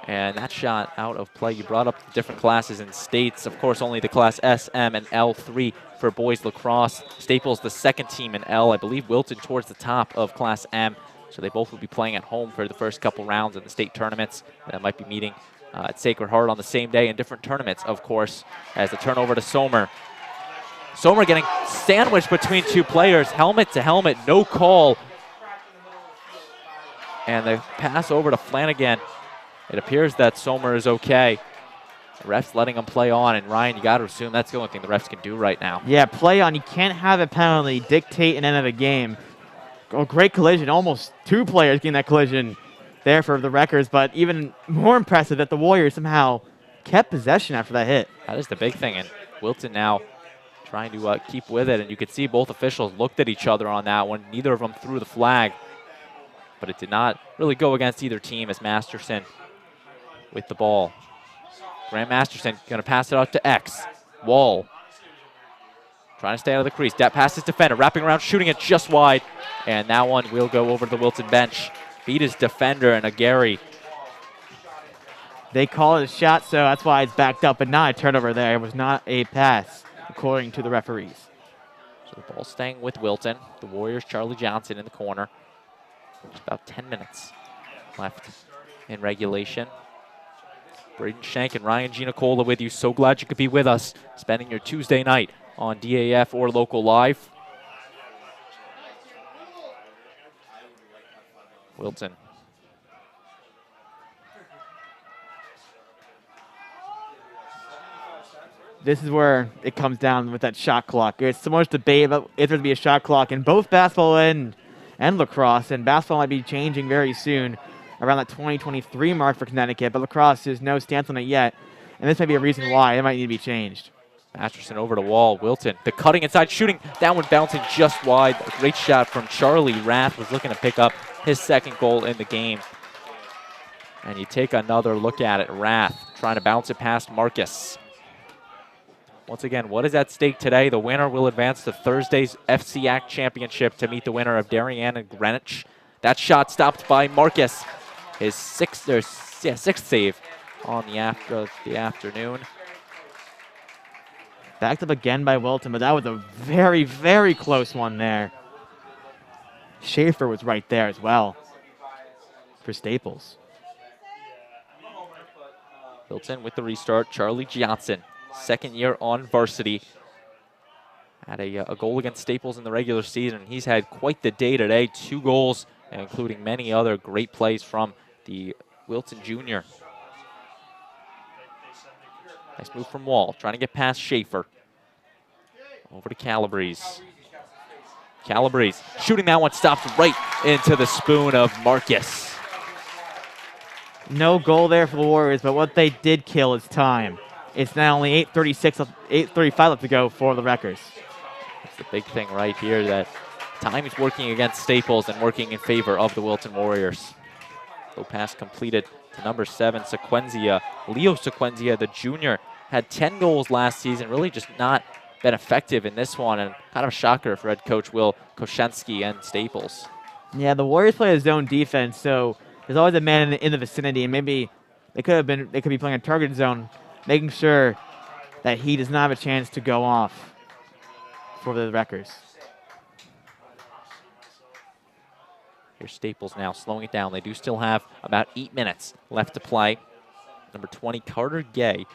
And that shot out of play. You brought up the different classes in states. Of course, only the Class S, M, and L3 for boys lacrosse. Staples, the second team in L. I believe Wilton towards the top of Class M. So they both will be playing at home for the first couple rounds in the state tournaments. That might be meeting at Sacred Heart on the same day in different tournaments, of course, as the turnover to Somer. Somer getting sandwiched between two players, helmet to helmet, no call. And the pass over to Flanagan. It appears that Somer is okay. The ref's letting him play on, and Ryan, you got to assume that's the only thing the refs can do right now. Yeah, play on. You can't have a penalty dictate an end of a game. Oh, great collision. Almost two players getting that collision there for the Wreckers, but even more impressive that the Warriors somehow kept possession after that hit. That is the big thing, and Wilton now trying to keep with it, and you could see both officials looked at each other on that one. Neither of them threw the flag, but it did not really go against either team as Masterson with the ball. Grant Masterson going to pass it out to X. Wall trying to stay out of the crease. That pass his defender, wrapping around, shooting it just wide. And that one will go over the Wilton bench. Beat his defender and a Gary. They call it a shot, so that's why it's backed up, but not a turnover there. It was not a pass, according to the referees. So the ball staying with Wilton. The Warriors, Charlie Johnson in the corner. Just about 10 minutes left in regulation. Braden Shank and Ryan Giannicola with you. So glad you could be with us, spending your Tuesday night on DAF or Local Live. Wilton. This is where it comes down with that shot clock. There's so much debate about if there'd be a shot clock in both basketball and lacrosse, and basketball might be changing very soon around that 2023 mark for Connecticut, but lacrosse, there's no stance on it yet, and this might be a reason why it might need to be changed. Masterson over to Wall. Wilton, the cutting inside shooting. That one bouncing just wide. A great shot from Charlie. Rath was looking to pick up his second goal in the game. And you take another look at it. Rath trying to bounce it past Marcus. Once again, what is at stake today? The winner will advance to Thursday's FCIAC championship to meet the winner of Darien and Greenwich. That shot stopped by Marcus. His sixth save on the afternoon. Backed up again by Wilton, but that was a very, very close one there. Schaefer was right there as well for Staples. Wilton with the restart. Charlie Johnson, second year on varsity. Had a goal against Staples in the regular season. He's had quite the day today. 2 goals, including many other great plays from the Wilton junior. Nice move from Wall, trying to get past Schaefer. Over to Calabrese. Calabrese shooting that one, stops right into the spoon of Marcus. No goal there for the Warriors, but what they did kill is time. It's now only 8:35 left to go for the Wreckers. That's the big thing right here, that time is working against Staples and working in favor of the Wilton Warriors. Low pass completed to number 7, Sequenzia. Leo Sequenzia, the junior, had 10 goals last season, really just not been effective in this one, and kind of a shocker for head coach Will Koshensky and Staples. Yeah, the Warriors play a zone defense, so there's always a man in the vicinity, and maybe they could be playing a target zone, making sure that he does not have a chance to go off for the Wreckers. Here's Staples now slowing it down. They do still have about 8 minutes left to play. Number 20, Carter Gay,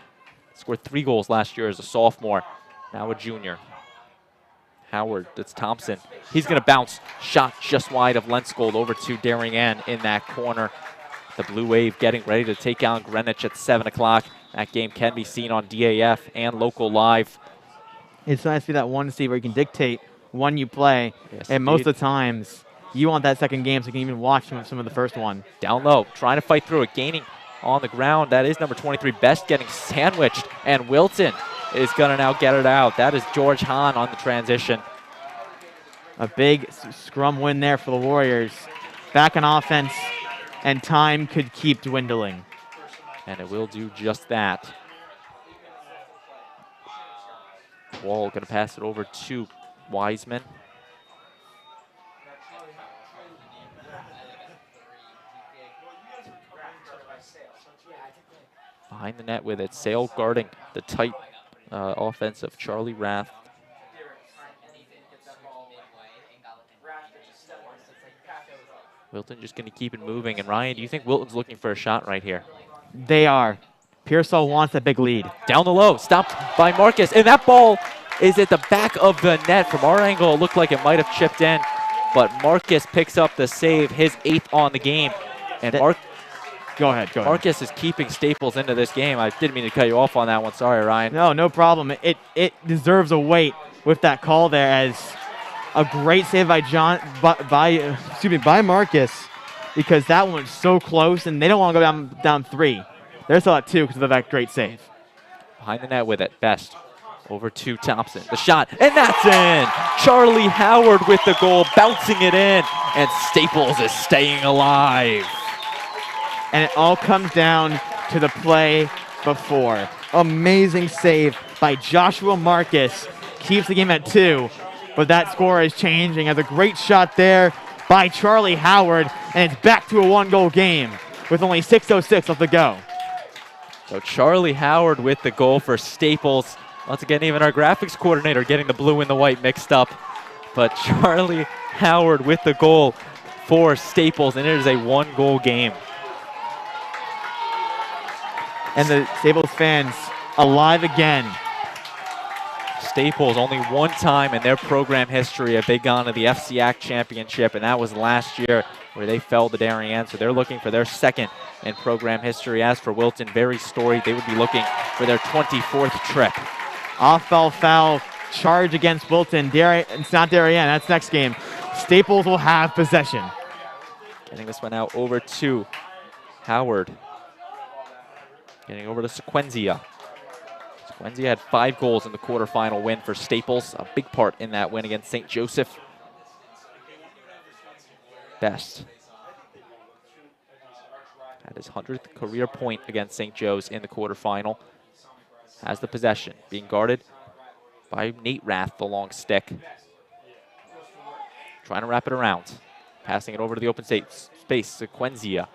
scored 3 goals last year as a sophomore, now a junior. Howard, that's Thompson. He's going to bounce. Shot just wide of Lenskold over to Darien in that corner. The Blue Wave getting ready to take on Greenwich at 7 o'clock. That game can be seen on DAF and Local Live. It's nice to see that one seed where you can dictate when you play, yes, and most of the times you want that second game so you can even watch some of the first one. Down low, trying to fight through it, gaining on the ground. That is number 23, Best, getting sandwiched, and Wilton is going to now get it out. That is George Hahn on the transition. A big scrum win there for the Warriors. Back on offense, and time could keep dwindling. And it will do just that. Wall going to pass it over to Wiseman. Behind the net with it, Sale guarding the tight offense of Charlie Rath. Wilton just going to keep it moving. And Ryan, do you think Wilton's looking for a shot right here? They are. Pearsall wants a big lead. Down the low, stopped by Marcus. And that ball is at the back of the net. From our angle, it looked like it might have chipped in. But Marcus picks up the save, his 8th on the game. And Go ahead. Marcus is keeping Staples into this game. I didn't mean to cut you off on that one. Sorry, Ryan. No problem. It deserves a weight with that call there, as a great save by by Marcus, because that one was so close, and they don't want to go down 3. They're still at 2 because of that great save. Behind the net with it, Best. Over to Thompson. The shot, and that's in! Charlie Howard with the goal, bouncing it in, and Staples is staying alive. And it all comes down to the play before. Amazing save by Joshua Marcus. Keeps the game at 2, but that score is changing as a great shot there by Charlie Howard, and it's back to a 1-goal game with only 6:06 left to go. So Charlie Howard with the goal for Staples. Once again, even our graphics coordinator getting the blue and the white mixed up. But Charlie Howard with the goal for Staples, and it is a 1-goal game. And the Staples fans alive again. Staples, only one time in their program history have they gone to the FCIAC championship, and that was last year where they fell to Darien. So they're looking for their second in program history. As for Wilton, very storied. They would be looking for their 24th trip. Off-ball foul charge against Wilton. It's not Darien, that's next game. Staples will have possession. Getting this one out over to Howard. Getting over to Sequenzia. Sequenzia had 5 goals in the quarterfinal win for Staples. A big part in that win against St. Joseph. Best had his 100th career point against St. Joe's in the quarterfinal. Has the possession, being guarded by Nate Rath, the long stick. Trying to wrap it around. Passing it over to the open space, Sequenzia.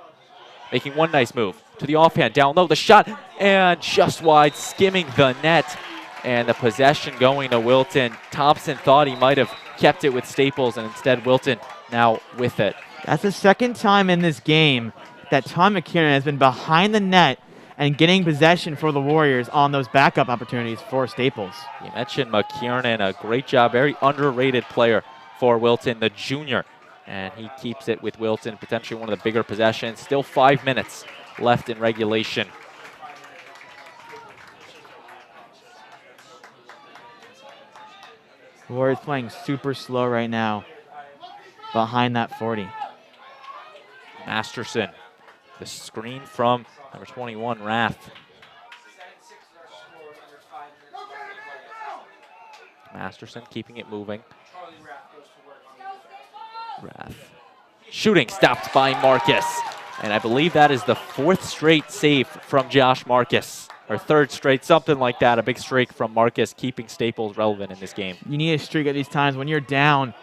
Making one nice move to the offhand, down low, the shot, and just wide, skimming the net. And the possession going to Wilton. Thompson thought he might have kept it with Staples, and instead Wilton now with it. That's the second time in this game that Tom McKiernan has been behind the net and getting possession for the Warriors on those backup opportunities for Staples. You mentioned McKiernan, a great job, very underrated player for Wilton, the junior. And he keeps it with Wilton, potentially one of the bigger possessions. Still 5 minutes left in regulation. Warriors playing super slow right now behind that 40. Masterson, the screen from number 21, Rath. Masterson keeping it moving. Rath. Shooting stopped by Marcus. And I believe that is the 4th straight save from Josh Marcus. Or 3rd straight, something like that. A big streak from Marcus, keeping Staples relevant in this game. You need a streak at these times when you're down.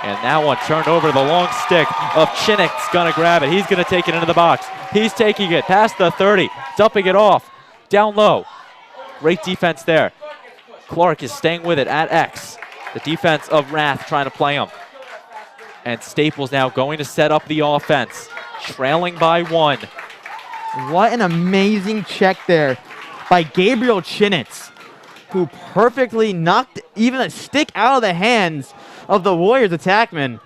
And that one turned over the long stick of Chinnick's gonna grab it. He's gonna take it into the box. He's taking it past the 30, dumping it off, down low. Great defense there. Clark is staying with it at X. The defense of Rath trying to play him. And Staples now going to set up the offense, trailing by 1. What an amazing check there by Gabriel Chinitz, who perfectly knocked even a stick out of the hands of the Warriors attackman.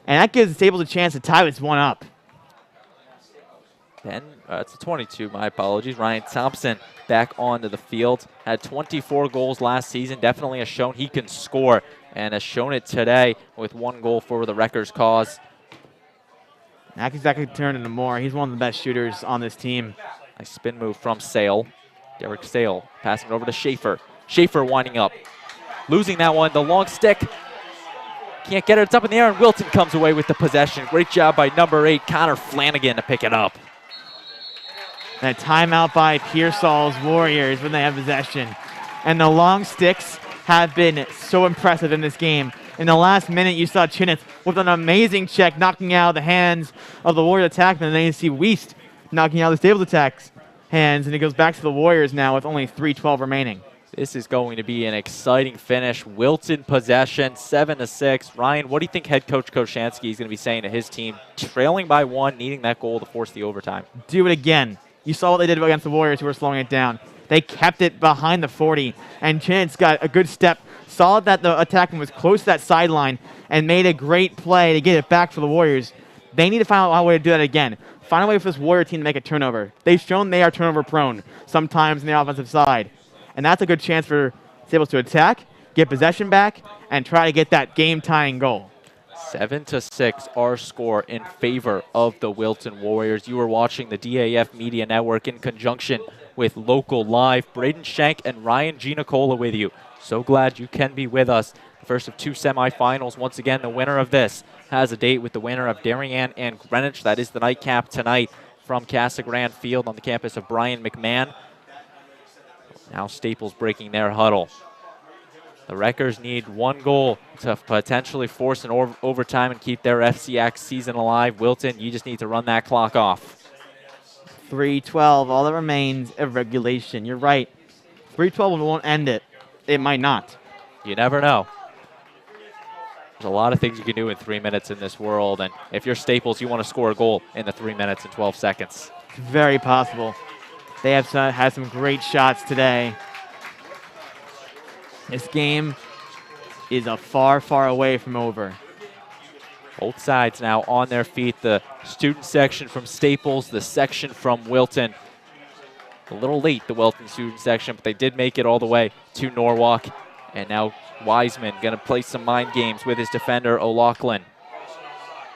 And that gives Staples a chance to tie this one up. Then, it's a 22, my apologies. Ryan Thompson back onto the field. Had 24 goals last season. Definitely has shown he can score, and has shown it today with 1 goal for the Wreckers' cause. That could exactly turn into more. He's one of the best shooters on this team. Nice spin move from Sale. Derek Sale passing it over to Schaefer. Schaefer winding up. Losing that one, the long stick. Can't get it, it's up in the air, and Wilton comes away with the possession. Great job by number 8, Connor Flanagan, to pick it up. And a timeout by Pearsall's Warriors when they have possession. And the long sticks have been so impressive in this game. In the last minute, you saw Chinitz with an amazing check, knocking out the hands of the Warriors attackman, and then you see Wiest knocking out the Staples attack's hands, and it goes back to the Warriors now with only 3:12 remaining. This is going to be an exciting finish. Wilton possession, 7-6. Ryan, what do you think head coach Koshansky is going to be saying to his team, trailing by 1, needing that goal to force the overtime? Do it again. You saw what they did against the Warriors who were slowing it down. They kept it behind the 40, and Chinitz got a good step, saw that the attackman was close to that sideline, and made a great play to get it back for the Warriors. They need to find out a way to do that again. Find a way for this Warrior team to make a turnover. They've shown they are turnover prone sometimes in the offensive side. And that's a good chance for Staples to attack, get possession back, and try to get that game-tying goal. 7-6, our score in favor of the Wilton Warriors. You are watching the DAF Media Network in conjunction with Local Live. Braden Shank and Ryan Giannicola with you. So glad you can be with us. The first of 2 semifinals. Once again, the winner of this has a date with the winner of Darien and Greenwich. That is the nightcap tonight. from Casagrande Field on the campus of Brien McMahon. Now Staples breaking their huddle. The Wreckers need 1 goal to potentially force an overtime and keep their FCIAC season alive. Wilton, you just need to run that clock off. 3:12, all that remains of regulation. You're right. 3:12 won't end it. It might not. You never know. There's a lot of things you can do in 3 minutes in this world, and if you're Staples, you want to score a goal in the 3 minutes and 12 seconds. It's very possible. They have had some great shots today. This game is a far, far away from over. Both sides now on their feet. The student section from Staples, the section from Wilton. A little late, the Wilton student section, but they did make it all the way to Norwalk. And now Wiseman going to play some mind games with his defender, O'Loughlin.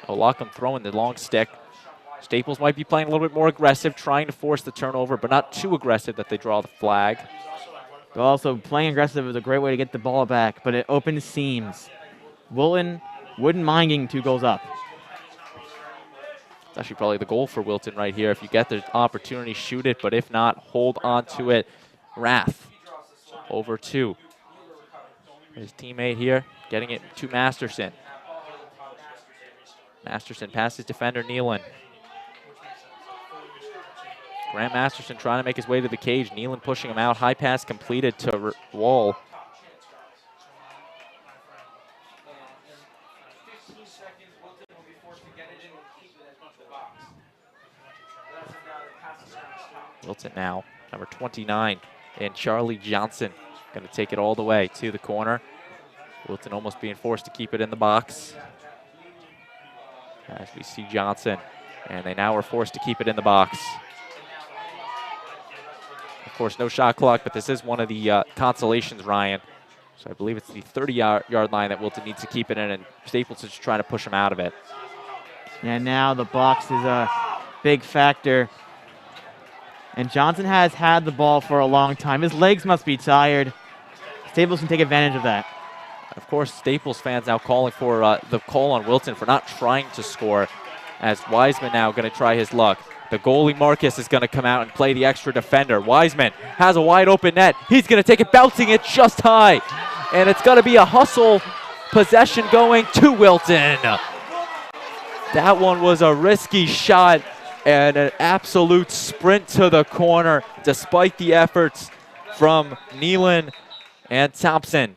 O'Loughlin throwing the long stick. Staples might be playing a little bit more aggressive, trying to force the turnover, but not too aggressive that they draw the flag. But also, playing aggressive is a great way to get the ball back, but it opens seams. Wilton wouldn't mind getting 2 goals up. It's actually probably the goal for Wilton right here. If you get the opportunity, shoot it, but if not, hold on to it. Rath over 2. His teammate here getting it to Masterson. Masterson passes defender Nealon. Grant Masterson trying to make his way to the cage. Nealon pushing him out. High pass completed to Wall. Wilton now, number 29, and Charlie Johnson going to take it all the way to the corner. Wilton almost being forced to keep it in the box. As we see Johnson, and they now are forced to keep it in the box. Of course, no shot clock, but this is one of the consolations, Ryan. So I believe it's the 30-yard line that Wilton needs to keep it in, and Staples is trying to push him out of it. And now the box is a big factor. And Johnson has had the ball for a long time. His legs must be tired. Staples can take advantage of that. Of course, Staples fans now calling for the call on Wilton for not trying to score, as Wiseman now going to try his luck. The goalie, Marcus, is going to come out and play the extra defender. Wiseman has a wide open net. He's going to take it, bouncing it just high. And it's going to be a hustle possession going to Wilton. That one was a risky shot and an absolute sprint to the corner despite the efforts from Nealon and Thompson.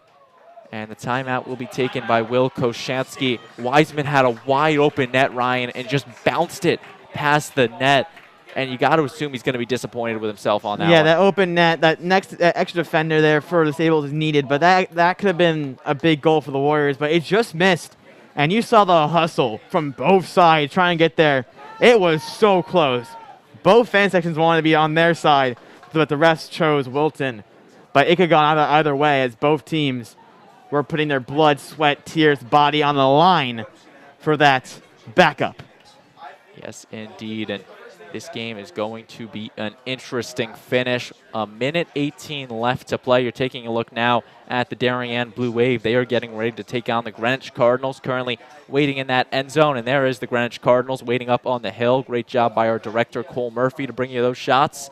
And the timeout will be taken by Will Koshansky. Wiseman had a wide open net, Ryan, and just bounced it past the net. And you got to assume he's going to be disappointed with himself on that one. Yeah, that open net, that extra defender there for the Staples is needed, but that could have been a big goal for the Warriors, but it just missed. And you saw the hustle from both sides trying to get there. It was so close. Both fan sections wanted to be on their side, but the refs chose Wilton. But it could have gone either way, as both teams were putting their blood, sweat, tears, body on the line for that backup. Yes, indeed. And this game is going to be an interesting finish. A minute 18 left to play. You're taking a look now at the Darien Blue Wave. They are getting ready to take on the Greenwich Cardinals, currently waiting in that end zone. And there is the Greenwich Cardinals waiting up on the hill. Great job by our director, Cole Murphy, to bring you those shots.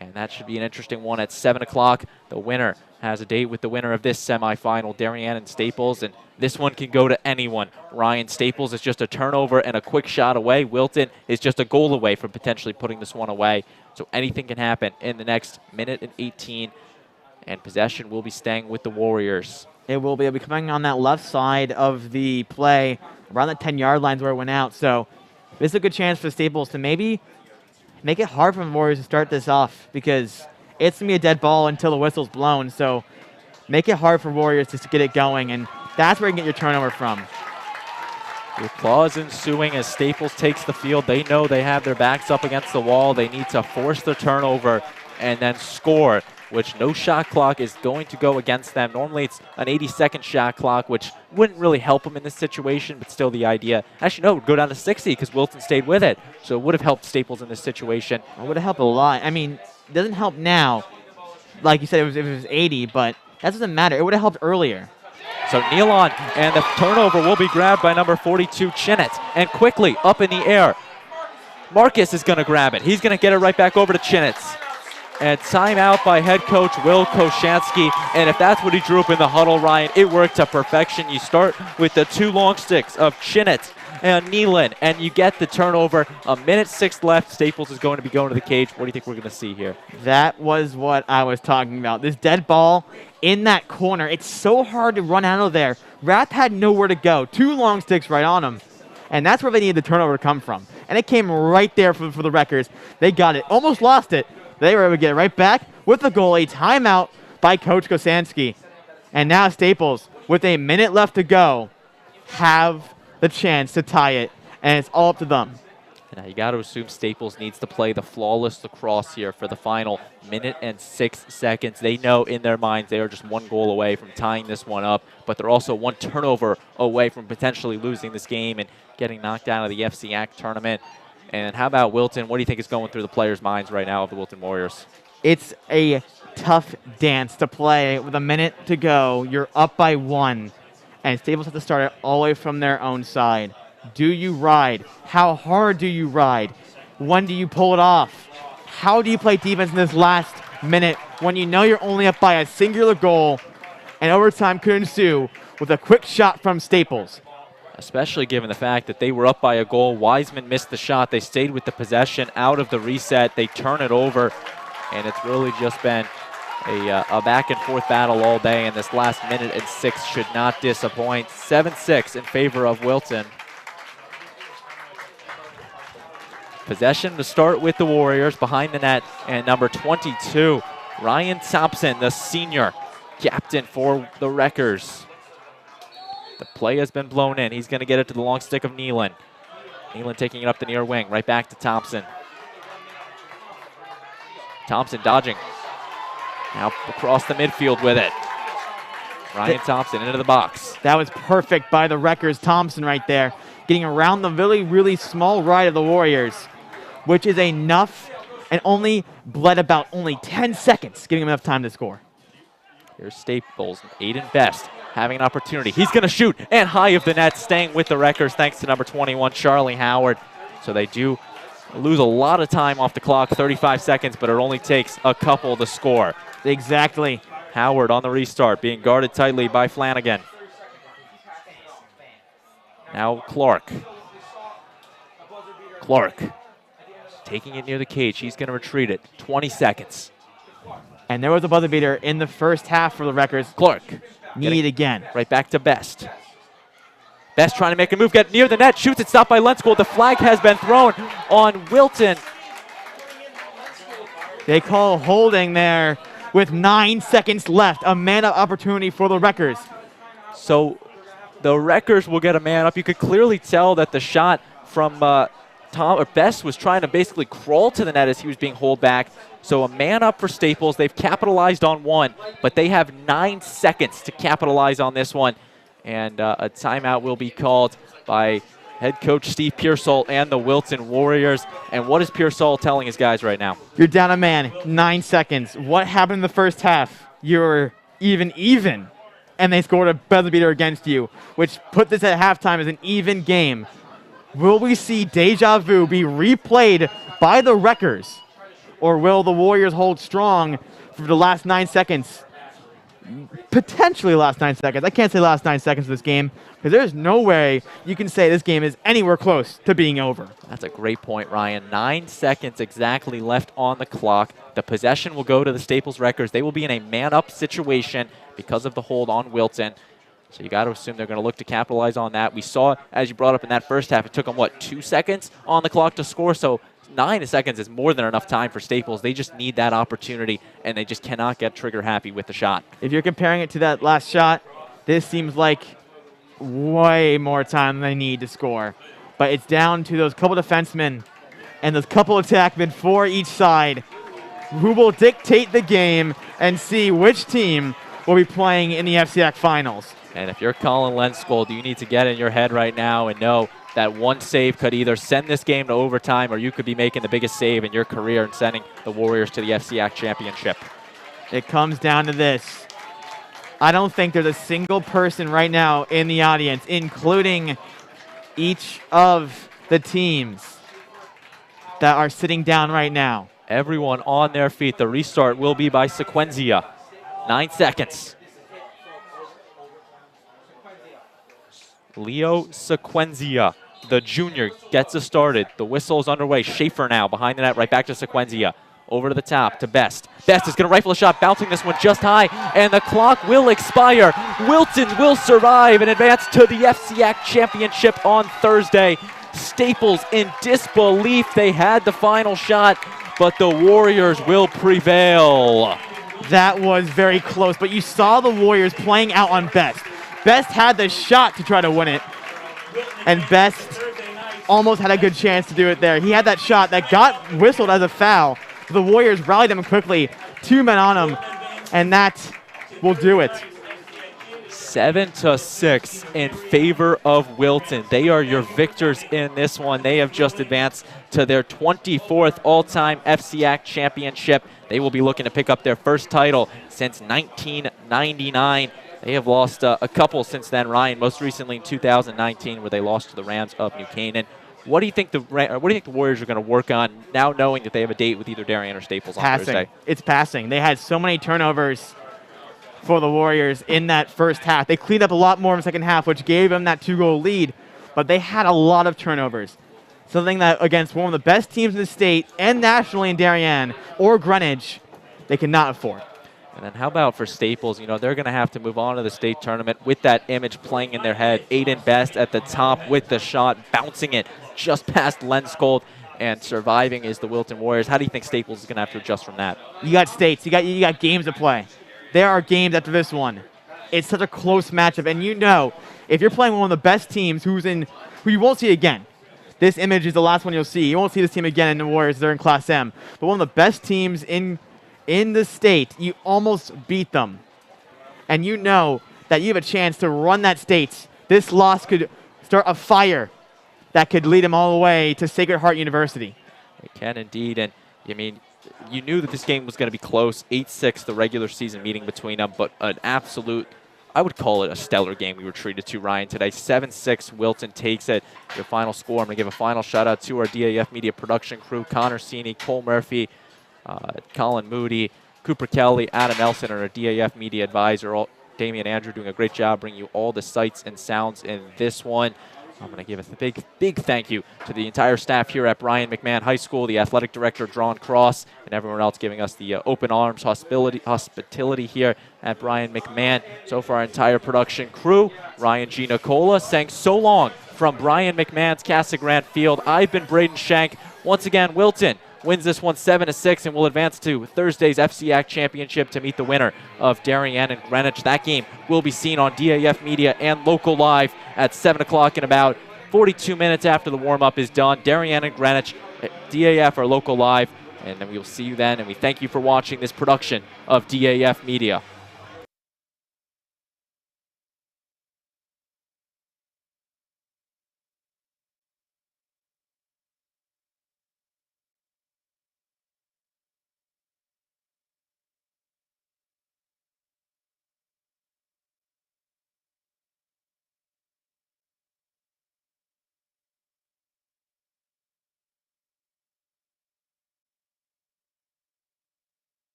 And that should be an interesting one at 7 o'clock. The winner has a date with the winner of this semifinal, Darien and Staples, and this one can go to anyone. Ryan, Staples is just a turnover and a quick shot away. Wilton is just a goal away from potentially putting this one away. So anything can happen in the next minute and 18, and possession will be staying with the Warriors. It will be. It'll be coming on that left side of the play, around the 10-yard lines where it went out. So this is a good chance for Staples to maybe make it hard for the Warriors to start this off, because it's going to be a dead ball until the whistle's blown. So make it hard for Warriors just to get it going, and that's where you can get your turnover from. The applause ensuing as Staples takes the field. They know they have their backs up against the wall. They need to force the turnover and then score, which no shot clock is going to go against them. Normally it's an 80-second shot clock, which wouldn't really help them in this situation, but still the idea. Actually, no, it would go down to 60 because Wilton stayed with it. So it would have helped Staples in this situation. It would have helped a lot. I mean, it doesn't help now. Like you said, it was 80, but that doesn't matter. It would have helped earlier. So Nealon, and the turnover will be grabbed by number 42, Chinnett. And quickly up in the air. Marcus is going to grab it. He's going to get it right back over to Chinitz. And timeout by head coach Will Koshansky. And if that's what he drew up in the huddle, Ryan, it worked to perfection. You start with the 2 long sticks of Chinitz and Nealon, and you get the turnover. 1:06 left. Staples is going to be going to the cage. What do you think we're going to see here? That was what I was talking about. This dead ball in that corner. It's so hard to run out of there. Rath had nowhere to go. 2 long sticks right on him. And that's where they needed the turnover to come from. And it came right there for the Wreckers. They got it. Almost lost it. They were able to get it right back with the goal. A timeout by Coach Kosansky. And now Staples, with a minute left to go, have the chance to tie it. And it's all up to them. Now you got to assume Staples needs to play the flawless lacrosse here for the final 1:06. They know in their minds they are just 1 goal away from tying this one up, but they're also 1 turnover away from potentially losing this game and getting knocked out of the FCIAC tournament. And how about Wilton? What do you think is going through the players' minds right now of the Wilton Warriors? It's a tough dance to play with a minute to go. You're up by 1, and Staples have to start it all the way from their own side. Do you ride? How hard do you ride? When do you pull it off? How do you play defense in this last minute when you know you're only up by a singular goal and overtime could ensue with a quick shot from Staples? Especially given the fact that they were up by a goal. Wiseman missed the shot. They stayed with the possession out of the reset. They turn it over, and it's really just been a back-and-forth battle all day, and this last 1:06 should not disappoint. 7-6 in favor of Wilton. Possession to start with the Warriors behind the net, and number 22, Ryan Thompson, the senior captain for the Wreckers. The play has been blown in. He's going to get it to the long stick of Nealon. Nealon taking it up the near wing, right back to Thompson. Thompson dodging. Now across the midfield with it. Ryan Thompson into the box. That was perfect by the Wreckers. Thompson right there, getting around the really small right of the Warriors, which is enough and only bled about 10 seconds, giving him enough time to score. Here's Staples, Aiden Best having an opportunity. He's going to shoot and high of the net, staying with the Wreckers thanks to number 21, Charlie Howard. So they do lose a lot of time off the clock, 35 seconds, but it only takes a couple to score. Exactly. Howard on the restart, being guarded tightly by Flanagan. Now Clark. Clark taking it near the cage. He's going to retreat it. 20 seconds. And there was a buzzer beater in the first half for the Wreckers. Clark. Need again. Right back to Best. Best trying to make a move, get near the net, shoots it, stopped by Lenskold. The flag has been thrown on Wilton. They call holding there with 9 seconds left. A man-up opportunity for the Wreckers. So the Wreckers will get a man up. You could clearly tell that the shot from Best was trying to basically crawl to the net as he was being hauled back. So a man up for Staples. They've capitalized on 1, but they have 9 seconds to capitalize on this one. And a timeout will be called by head coach Steve Pearsall and the Wilton Warriors. And what is Pearsall telling his guys right now? You're down a man, 9 seconds. What happened in the first half? You're even, and they scored a buzzer beater against you, which put this at halftime as an even game. Will we see deja vu be replayed by the Wreckers? Or will the Warriors hold strong for the last 9 seconds? Potentially last 9 seconds. I can't say last 9 seconds of this game because there's no way you can say this game is anywhere close to being over. That's a great point, Ryan. 9 seconds exactly left on the clock. The possession will go to the Staples Wreckers. They will be in a man-up situation because of the hold on Wilton. So you got to assume they're going to look to capitalize on that. We saw, as you brought up in that first half, it took them, 2 seconds on the clock to score? So 9 seconds is more than enough time for Staples. They just need that opportunity, and they just cannot get trigger happy with the shot. If you're comparing it to that last shot, this seems like way more time than they need to score. But it's down to those couple defensemen and those couple attackmen for each side who will dictate the game and see which team will be playing in the FCIAC Finals. And if you're Colin Lenskold, you need to get in your head right now and know that one save could either send this game to overtime or you could be making the biggest save in your career and sending the Warriors to the FCIAC championship. It comes down to this. I don't think there's a single person right now in the audience, including each of the teams, that are sitting down right now. Everyone on their feet. The restart will be by Sequenzia. 9 seconds. Leo Sequenzia, the junior, gets us started. The whistle's underway. Schaefer now behind the net, right back to Sequenzia. Over to the top to Best. Best is going to rifle a shot, bouncing this one just high, and the clock will expire. Wilton will survive and advance to the FCIAC championship on Thursday. Staples in disbelief. They had the final shot, but the Warriors will prevail. That was very close, but you saw the Warriors playing out on Best. Best had the shot to try to win it, and Best almost had a good chance to do it there. He had that shot that got whistled as a foul. The Warriors rallied him quickly, 2 men on him, and that will do it. 7-6 in favor of Wilton. They are your victors in this one. They have just advanced to their 24th all-time FCIAC championship. They will be looking to pick up their first title since 1999. They have lost a couple since then, Ryan, most recently in 2019 where they lost to the Rams of New Canaan. What do you think the Warriors are going to work on now, knowing that they have a date with either Darien or Staples on Thursday? It's passing. They had so many turnovers for the Warriors in that first half. They cleaned up a lot more in the second half, which gave them that 2-goal lead, but they had a lot of turnovers. Something that against one of the best teams in the state and nationally in Darien or Greenwich, they cannot afford. And then how about for Staples? You know, they're going to have to move on to the state tournament with that image playing in their head. Aiden Best at the top with the shot, bouncing it just past Lenskold, and surviving is the Wilton Warriors. How do you think Staples is going to have to adjust from that? You got states. You got games to play. There are games after this one. It's such a close matchup, and you know, if you're playing one of the best teams who you won't see again, this image is the last one you'll see. You won't see this team again in the Warriors. They're in Class M. But one of the best teams in the state, you almost beat them. And you know that you have a chance to run that state. This loss could start a fire that could lead them all the way to Sacred Heart University. It can indeed. And, I mean, you knew that this game was going to be close. 8-6, the regular season meeting between them, but an absolute, I would call it a stellar game we were treated to, Ryan, today. 7-6, Wilton takes it. Your final score, I'm going to give a final shout-out to our DAF Media production crew, Connor Sini, Cole Murphy, Colin Moody, Cooper Kelly, Adam Elson, and our DAF Media advisor, Damian Andrew, doing a great job bringing you all the sights and sounds in this one. I'm going to give a big thank you to the entire staff here at Brien McMahon High School, the athletic director, Drawn Cross, and everyone else giving us the open arms hospitality here at Brien McMahon. So for our entire production crew, Ryan G. Nicola saying so long from Brien McMahon's Casagrande Field. I've been Braden Shank. Once again, Wilton wins this one 7-6 and will advance to Thursday's FCIAC championship to meet the winner of Darien and Greenwich. That game will be seen on DAF Media and Local Live at 7 o'clock in about 42 minutes after the warm-up is done. Darien and Greenwich, DAF or Local Live, and then we will see you then. And we thank you for watching this production of DAF Media.